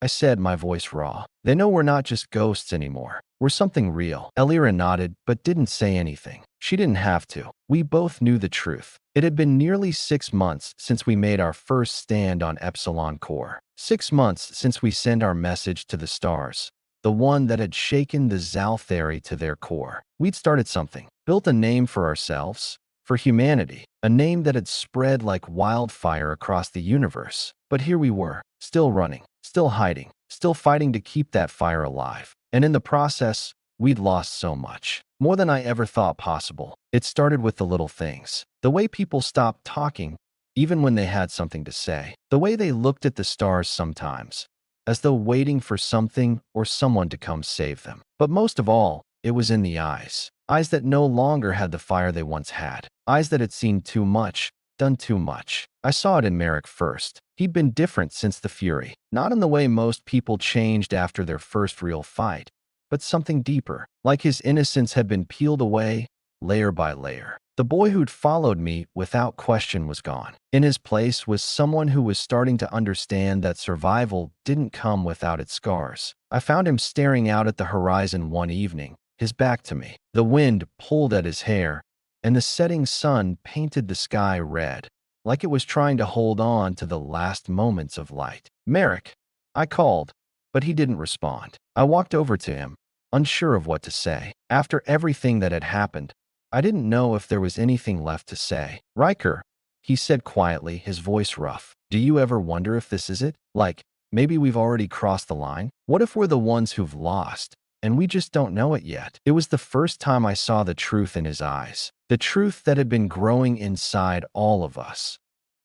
I said, my voice raw. They know we're not just ghosts anymore. We're something real. Elira nodded, but didn't say anything. She didn't have to. We both knew the truth. It had been nearly 6 months since we made our first stand on Epsilon Core. 6 months since we sent our message to the stars, the one that had shaken the Zalthari to their core. We'd started something, built a name for ourselves, for humanity, a name that had spread like wildfire across the universe. But here we were, still running, still hiding, still fighting to keep that fire alive. And in the process, we'd lost so much, more than I ever thought possible. It started with the little things, the way people stopped talking, even when they had something to say, the way they looked at the stars sometimes, as though waiting for something or someone to come save them. But most of all, it was in the eyes. Eyes that no longer had the fire they once had. Eyes that had seen too much, done too much. I saw it in Merrick first. He'd been different since the Fury. Not in the way most people changed after their first real fight, but something deeper, like his innocence had been peeled away, layer by layer. The boy who'd followed me without question was gone. In his place was someone who was starting to understand that survival didn't come without its scars. I found him staring out at the horizon one evening, his back to me. The wind pulled at his hair, and the setting sun painted the sky red, like it was trying to hold on to the last moments of light. "Merrick," I called, but he didn't respond. I walked over to him, unsure of what to say. After everything that had happened, I didn't know if there was anything left to say. "Riker," he said quietly, his voice rough. "Do you ever wonder if this is it? Like, maybe we've already crossed the line? What if we're the ones who've lost, and we just don't know it yet?" It was the first time I saw the truth in his eyes, the truth that had been growing inside all of us,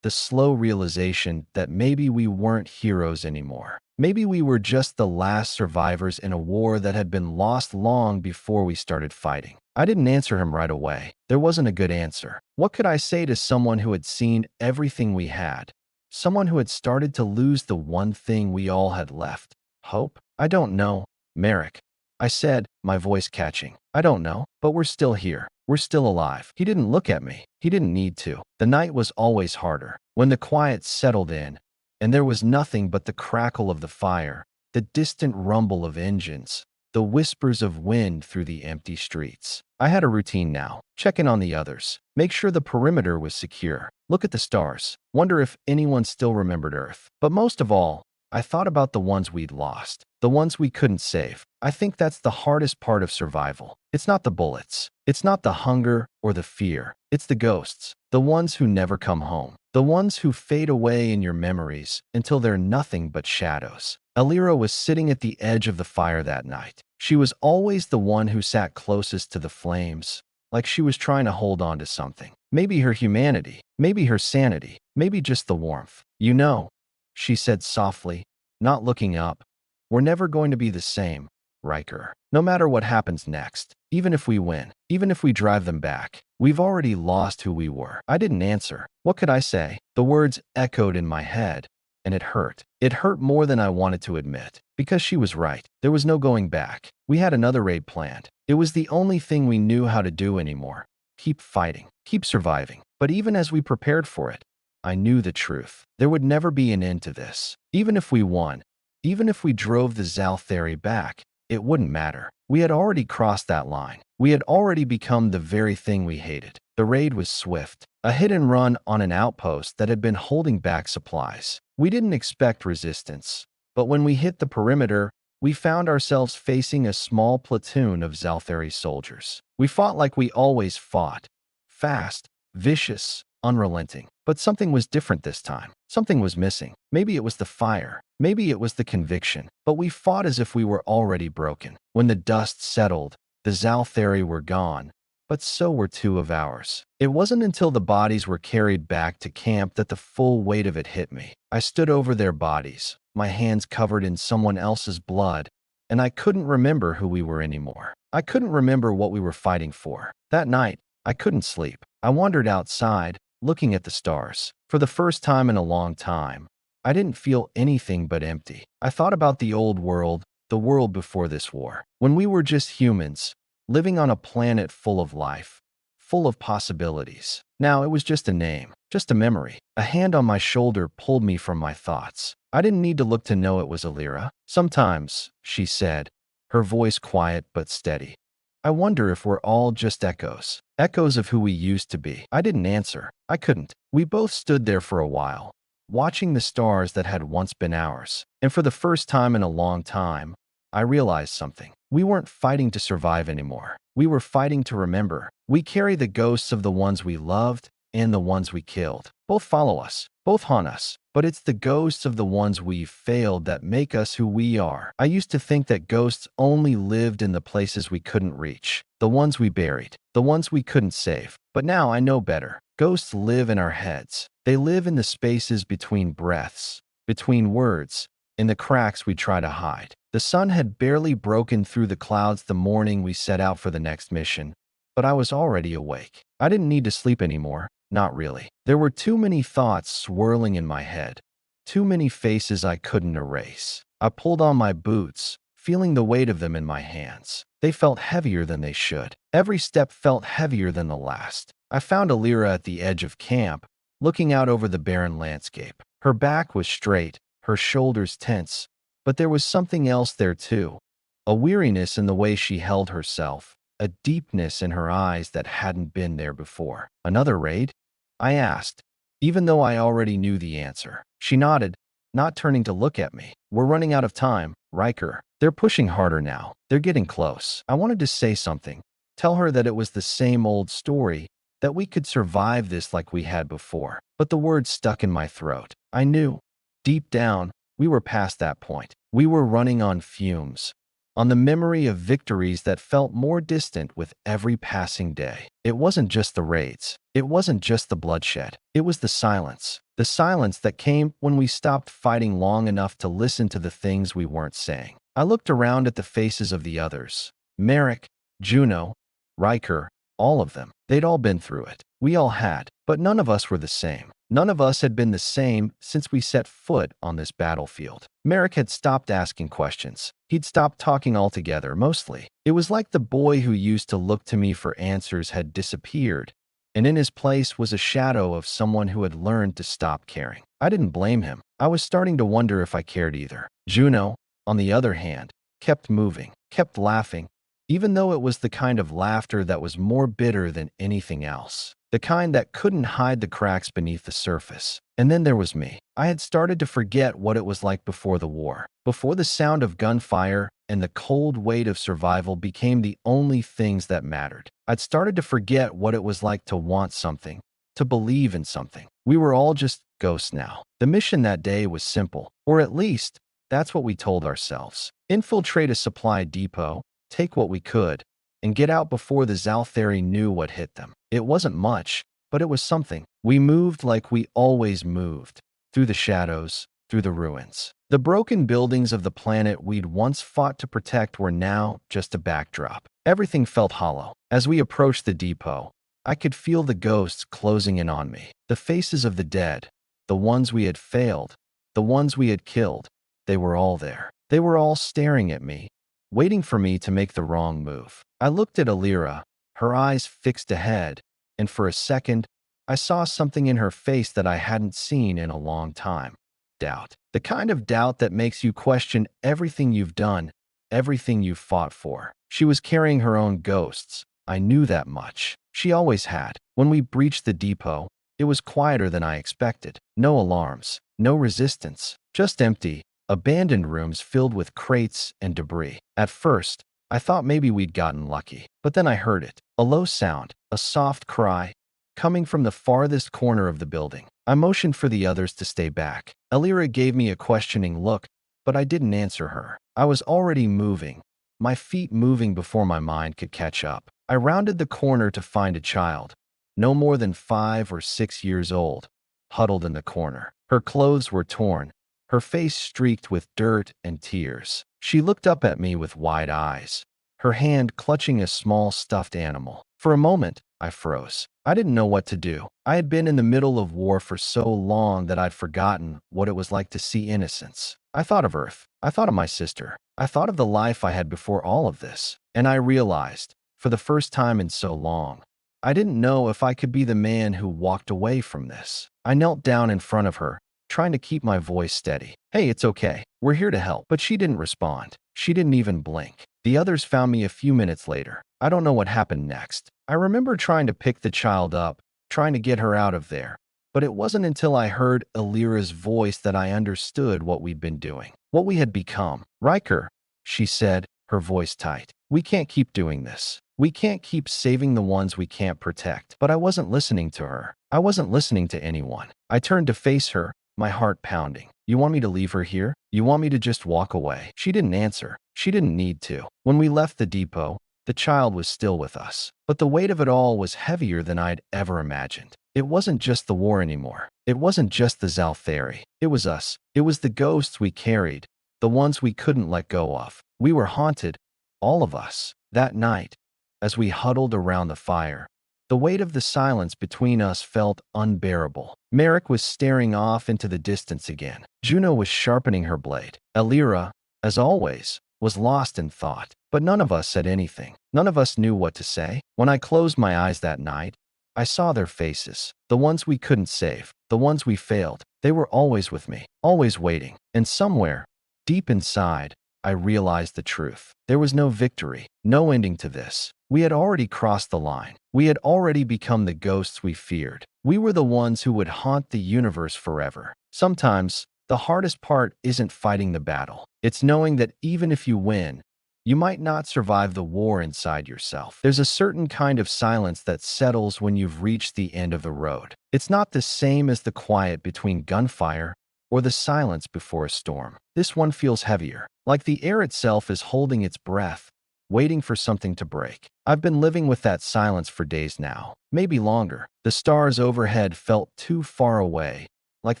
the slow realization that maybe we weren't heroes anymore. Maybe we were just the last survivors in a war that had been lost long before we started fighting. I didn't answer him right away. There wasn't a good answer. What could I say to someone who had seen everything we had? Someone who had started to lose the one thing we all had left? Hope? "I don't know, Merrick," I said, my voice catching. "I don't know, but we're still here. We're still alive." He didn't look at me. He didn't need to. The night was always harder. When the quiet settled in, and there was nothing but the crackle of the fire, the distant rumble of engines, the whispers of wind through the empty streets. I had a routine now. Check in on the others. Make sure the perimeter was secure. Look at the stars. Wonder if anyone still remembered Earth. But most of all, I thought about the ones we'd lost, the ones we couldn't save. I think that's the hardest part of survival. It's not the bullets. It's not the hunger or the fear. It's the ghosts, the ones who never come home, the ones who fade away in your memories until they're nothing but shadows. Alira was sitting at the edge of the fire that night. She was always the one who sat closest to the flames, like she was trying to hold on to something. Maybe her humanity, maybe her sanity, maybe just the warmth. "You know," she said softly, not looking up, "we're never going to be the same, Riker. No matter what happens next, even if we win, even if we drive them back, we've already lost who we were." I didn't answer. What could I say? The words echoed in my head, and it hurt. It hurt more than I wanted to admit, because she was right. There was no going back. We had another raid planned. It was the only thing we knew how to do anymore. Keep fighting, keep surviving. But even as we prepared for it, I knew the truth. There would never be an end to this. Even if we won, even if we drove the Zalthari back, it wouldn't matter. We had already crossed that line. We had already become the very thing we hated. The raid was swift, a hit and run on an outpost that had been holding back supplies. We didn't expect resistance, but when we hit the perimeter, we found ourselves facing a small platoon of Zalthari soldiers. We fought like we always fought. Fast, vicious, unrelenting. But something was different this time. Something was missing. Maybe it was the fire. Maybe it was the conviction. But we fought as if we were already broken. When the dust settled, the Zalthari were gone, but so were two of ours. It wasn't until the bodies were carried back to camp that the full weight of it hit me. I stood over their bodies, my hands covered in someone else's blood, and I couldn't remember who we were anymore. I couldn't remember what we were fighting for. That night, I couldn't sleep. I wandered outside, looking at the stars. For the first time in a long time, I didn't feel anything but empty. I thought about the old world, the world before this war, when we were just humans, living on a planet full of life, full of possibilities. Now it was just a name, just a memory. A hand on my shoulder pulled me from my thoughts. I didn't need to look to know it was Alira. "Sometimes," she said, her voice quiet but steady, "I wonder if we're all just echoes. Echoes of who we used to be." I didn't answer. I couldn't. We both stood there for a while, watching the stars that had once been ours. And for the first time in a long time, I realized something. We weren't fighting to survive anymore. We were fighting to remember. We carry the ghosts of the ones we loved and the ones we killed. Both follow us, both haunt us, but it's the ghosts of the ones we've failed that make us who we are. I used to think that ghosts only lived in the places we couldn't reach, the ones we buried, the ones we couldn't save. But now I know better. Ghosts live in our heads. They live in the spaces between breaths, between words, in the cracks we try to hide. The sun had barely broken through the clouds the morning we set out for the next mission, but I was already awake. I didn't need to sleep anymore. Not really. There were too many thoughts swirling in my head, too many faces I couldn't erase. I pulled on my boots, feeling the weight of them in my hands. They felt heavier than they should. Every step felt heavier than the last. I found Alira at the edge of camp, looking out over the barren landscape. Her back was straight, her shoulders tense, but there was something else there too. a weariness in the way she held herself, a deepness in her eyes that hadn't been there before. "Another raid?" I asked, even though I already knew the answer. She nodded, not turning to look at me. "We're running out of time, Riker. They're pushing harder now. They're getting close." I wanted to say something, tell her that it was the same old story, that we could survive this like we had before. But the words stuck in my throat. I knew, deep down, we were past that point. We were running on fumes, on the memory of victories that felt more distant with every passing day. It wasn't just the raids. It wasn't just the bloodshed. It was the silence. The silence that came when we stopped fighting long enough to listen to the things we weren't saying. I looked around at the faces of the others. Merrick, Juno, Riker, all of them. They'd all been through it. We all had. But none of us were the same. None of us had been the same since we set foot on this battlefield. Merrick had stopped asking questions. He'd stopped talking altogether, mostly. It was like the boy who used to look to me for answers had disappeared, and in his place was a shadow of someone who had learned to stop caring. I didn't blame him. I was starting to wonder if I cared either. Juno, on the other hand, kept moving, kept laughing, even though it was the kind of laughter that was more bitter than anything else. The kind that couldn't hide the cracks beneath the surface. And then there was me. I had started to forget what it was like before the war, before the sound of gunfire and the cold weight of survival became the only things that mattered. I'd started to forget what it was like to want something, to believe in something. We were all just ghosts now. The mission that day was simple, or at least, that's what we told ourselves. Infiltrate a supply depot, take what we could, and get out before the Zalthari knew what hit them. It wasn't much, but it was something. We moved like we always moved, through the shadows, through the ruins. The broken buildings of the planet we'd once fought to protect were now just a backdrop. Everything felt hollow. As we approached the depot, I could feel the ghosts closing in on me. The faces of the dead, the ones we had failed, the ones we had killed, they were all there. They were all staring at me, waiting for me to make the wrong move. I looked at Alira, her eyes fixed ahead, and for a second, I saw something in her face that I hadn't seen in a long time. Doubt. The kind of doubt that makes you question everything you've done, everything you've fought for. She was carrying her own ghosts. I knew that much. She always had. When we breached the depot, it was quieter than I expected. No alarms, no resistance, just empty, abandoned rooms filled with crates and debris. At first, I thought maybe we'd gotten lucky. But then I heard it. A low sound, a soft cry, coming from the farthest corner of the building. I motioned for the others to stay back. Alira gave me a questioning look, but I didn't answer her. I was already moving, my feet moving before my mind could catch up. I rounded the corner to find a child, no more than 5 or 6 years old, huddled in the corner. Her clothes were torn, her face streaked with dirt and tears. She looked up at me with wide eyes, her hand clutching a small stuffed animal. For a moment, I froze. I didn't know what to do. I had been in the middle of war for so long that I'd forgotten what it was like to see innocence. I thought of Earth. I thought of my sister. I thought of the life I had before all of this. And I realized, for the first time in so long, I didn't know if I could be the man who walked away from this. I knelt down in front of her, trying to keep my voice steady. "Hey, it's okay. We're here to help." But she didn't respond. She didn't even blink. The others found me a few minutes later. I don't know what happened next. I remember trying to pick the child up, trying to get her out of there. But it wasn't until I heard Alira's voice that I understood what we'd been doing, what we had become. "Riker," she said, her voice tight. "We can't keep doing this. We can't keep saving the ones we can't protect." But I wasn't listening to her. I wasn't listening to anyone. I turned to face her, my heart pounding. "You want me to leave her here? You want me to just walk away?" She didn't answer. She didn't need to. When we left the depot, the child was still with us. But the weight of it all was heavier than I'd ever imagined. It wasn't just the war anymore. It wasn't just the Zalthari. It was us. It was the ghosts we carried, the ones we couldn't let go of. We were haunted, all of us. That night, as we huddled around the fire, the weight of the silence between us felt unbearable. Merrick was staring off into the distance again. Juno was sharpening her blade. Alira, as always, was lost in thought. But none of us said anything. None of us knew what to say. When I closed my eyes that night, I saw their faces. The ones we couldn't save. The ones we failed. They were always with me. Always waiting. And somewhere, deep inside, I realized the truth. There was no victory, no ending to this. We had already crossed the line. We had already become the ghosts we feared. We were the ones who would haunt the universe forever. Sometimes, the hardest part isn't fighting the battle. It's knowing that even if you win, you might not survive the war inside yourself. There's a certain kind of silence that settles when you've reached the end of the road. It's not the same as the quiet between gunfire or the silence before a storm. This one feels heavier, like the air itself is holding its breath, waiting for something to break. I've been living with that silence for days now, maybe longer. The stars overhead felt too far away, like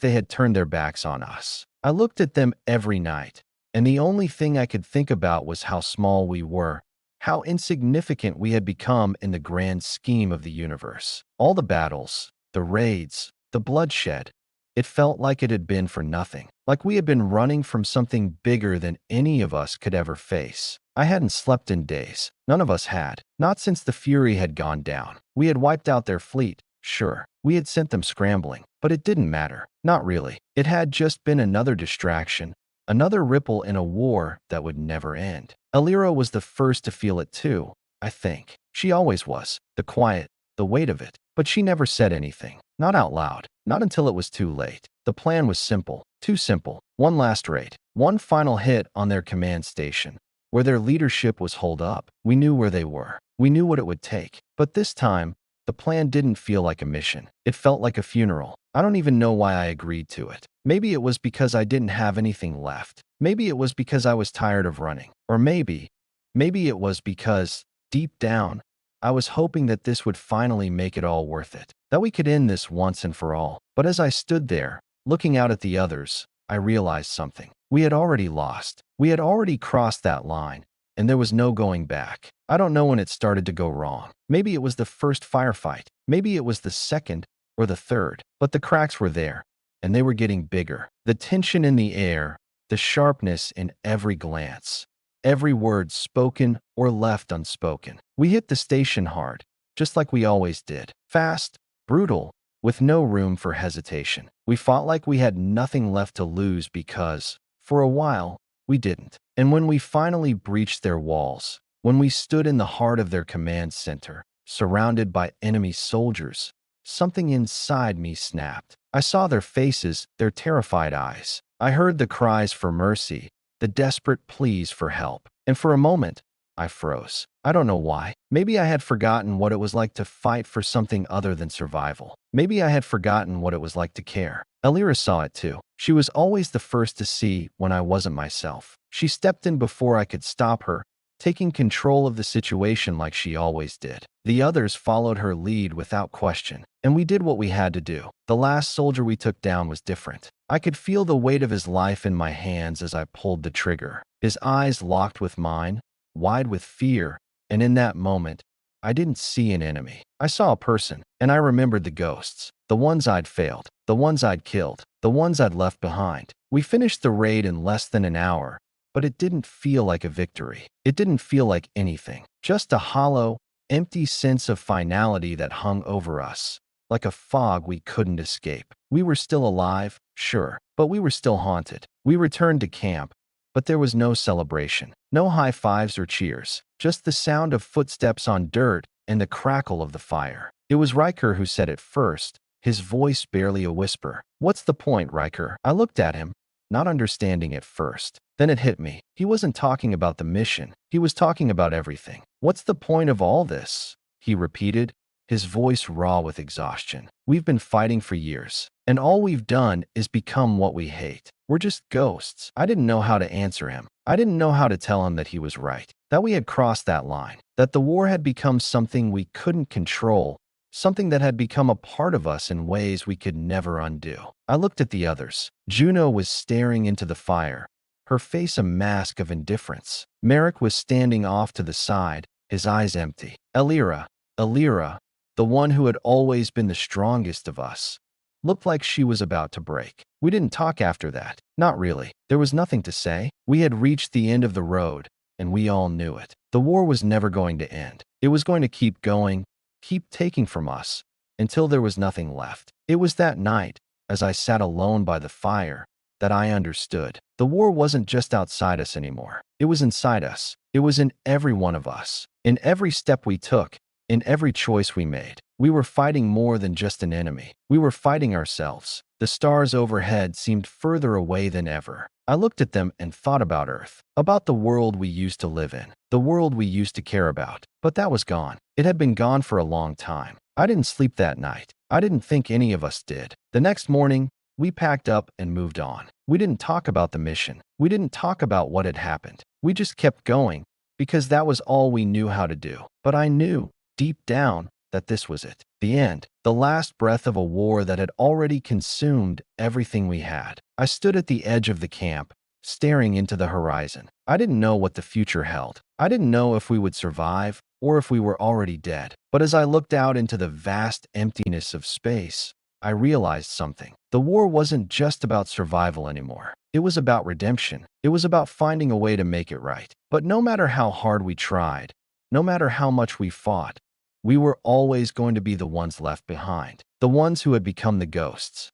they had turned their backs on us. I looked at them every night, and the only thing I could think about was how small we were, how insignificant we had become in the grand scheme of the universe. All the battles, the raids, the bloodshed, it felt like it had been for nothing, like we had been running from something bigger than any of us could ever face. I hadn't slept in days. None of us had. Not since the Fury had gone down. We had wiped out their fleet, sure. We had sent them scrambling, but it didn't matter. Not really. It had just been another distraction, another ripple in a war that would never end. Alira was the first to feel it too, I think. She always was. The quiet, the weight of it. But she never said anything. Not out loud. Not until it was too late. The plan was simple. Too simple. One last raid. One final hit on their command station, where their leadership was holed up. We knew where they were. We knew what it would take. But this time, the plan didn't feel like a mission. It felt like a funeral. I don't even know why I agreed to it. Maybe it was because I didn't have anything left. Maybe it was because I was tired of running. Or maybe it was because, deep down, I was hoping that this would finally make it all worth it. That we could end this once and for all. But as I stood there, looking out at the others, I realized something. We had already lost. We had already crossed that line, and there was no going back. I don't know when it started to go wrong. Maybe it was the first firefight. Maybe it was the second or the third. But the cracks were there, and they were getting bigger. The tension in the air, the sharpness in every glance, every word spoken or left unspoken. We hit the station hard, just like we always did. Fast, brutal, with no room for hesitation. We fought like we had nothing left to lose because, for a while, we didn't. And when we finally breached their walls, when we stood in the heart of their command center, surrounded by enemy soldiers, something inside me snapped. I saw their faces, their terrified eyes. I heard the cries for mercy, the desperate pleas for help. And for a moment, I froze. I don't know why. Maybe I had forgotten what it was like to fight for something other than survival. Maybe I had forgotten what it was like to care. Alira saw it too. She was always the first to see when I wasn't myself. She stepped in before I could stop her, taking control of the situation like she always did. The others followed her lead without question, and we did what we had to do. The last soldier we took down was different. I could feel the weight of his life in my hands as I pulled the trigger. His eyes locked with mine, wide with fear, and in that moment, I didn't see an enemy. I saw a person, and I remembered the ghosts. The ones I'd failed, the ones I'd killed, the ones I'd left behind. We finished the raid in less than an hour, but it didn't feel like a victory. It didn't feel like anything. Just a hollow, empty sense of finality that hung over us, like a fog we couldn't escape. We were still alive, sure, but we were still haunted. We returned to camp, but there was no celebration, no high fives or cheers, just the sound of footsteps on dirt and the crackle of the fire. It was Riker who said it first, his voice barely a whisper. "What's the point, Riker?" I looked at him, not understanding at first. Then it hit me. He wasn't talking about the mission. He was talking about everything. "What's the point of all this?" he repeated, his voice raw with exhaustion. "We've been fighting for years, and all we've done is become what we hate. We're just ghosts." I didn't know how to answer him. I didn't know how to tell him that he was right, that we had crossed that line, that the war had become something we couldn't control, something that had become a part of us in ways we could never undo. I looked at the others. Juno was staring into the fire, her face a mask of indifference. Merrick was standing off to the side, his eyes empty. Alira, the one who had always been the strongest of us, looked like she was about to break. We didn't talk after that. Not really. There was nothing to say. We had reached the end of the road, and we all knew it. The war was never going to end. It was going to keep going, keep taking from us, until there was nothing left. It was that night, as I sat alone by the fire, that I understood. The war wasn't just outside us anymore. It was inside us. It was in every one of us. In every step we took, in every choice we made. We were fighting more than just an enemy. We were fighting ourselves. The stars overhead seemed further away than ever. I looked at them and thought about Earth, about the world we used to live in, the world we used to care about. But that was gone. It had been gone for a long time. I didn't sleep that night. I didn't think any of us did. The next morning, we packed up and moved on. We didn't talk about the mission. We didn't talk about what had happened. We just kept going because that was all we knew how to do. But I knew, deep down, that this was it. The end. The last breath of a war that had already consumed everything we had. I stood at the edge of the camp, staring into the horizon. I didn't know what the future held. I didn't know if we would survive or if we were already dead. But as I looked out into the vast emptiness of space, I realized something. The war wasn't just about survival anymore. It was about redemption. It was about finding a way to make it right. But no matter how hard we tried, no matter how much we fought, we were always going to be the ones left behind, the ones who had become the ghosts.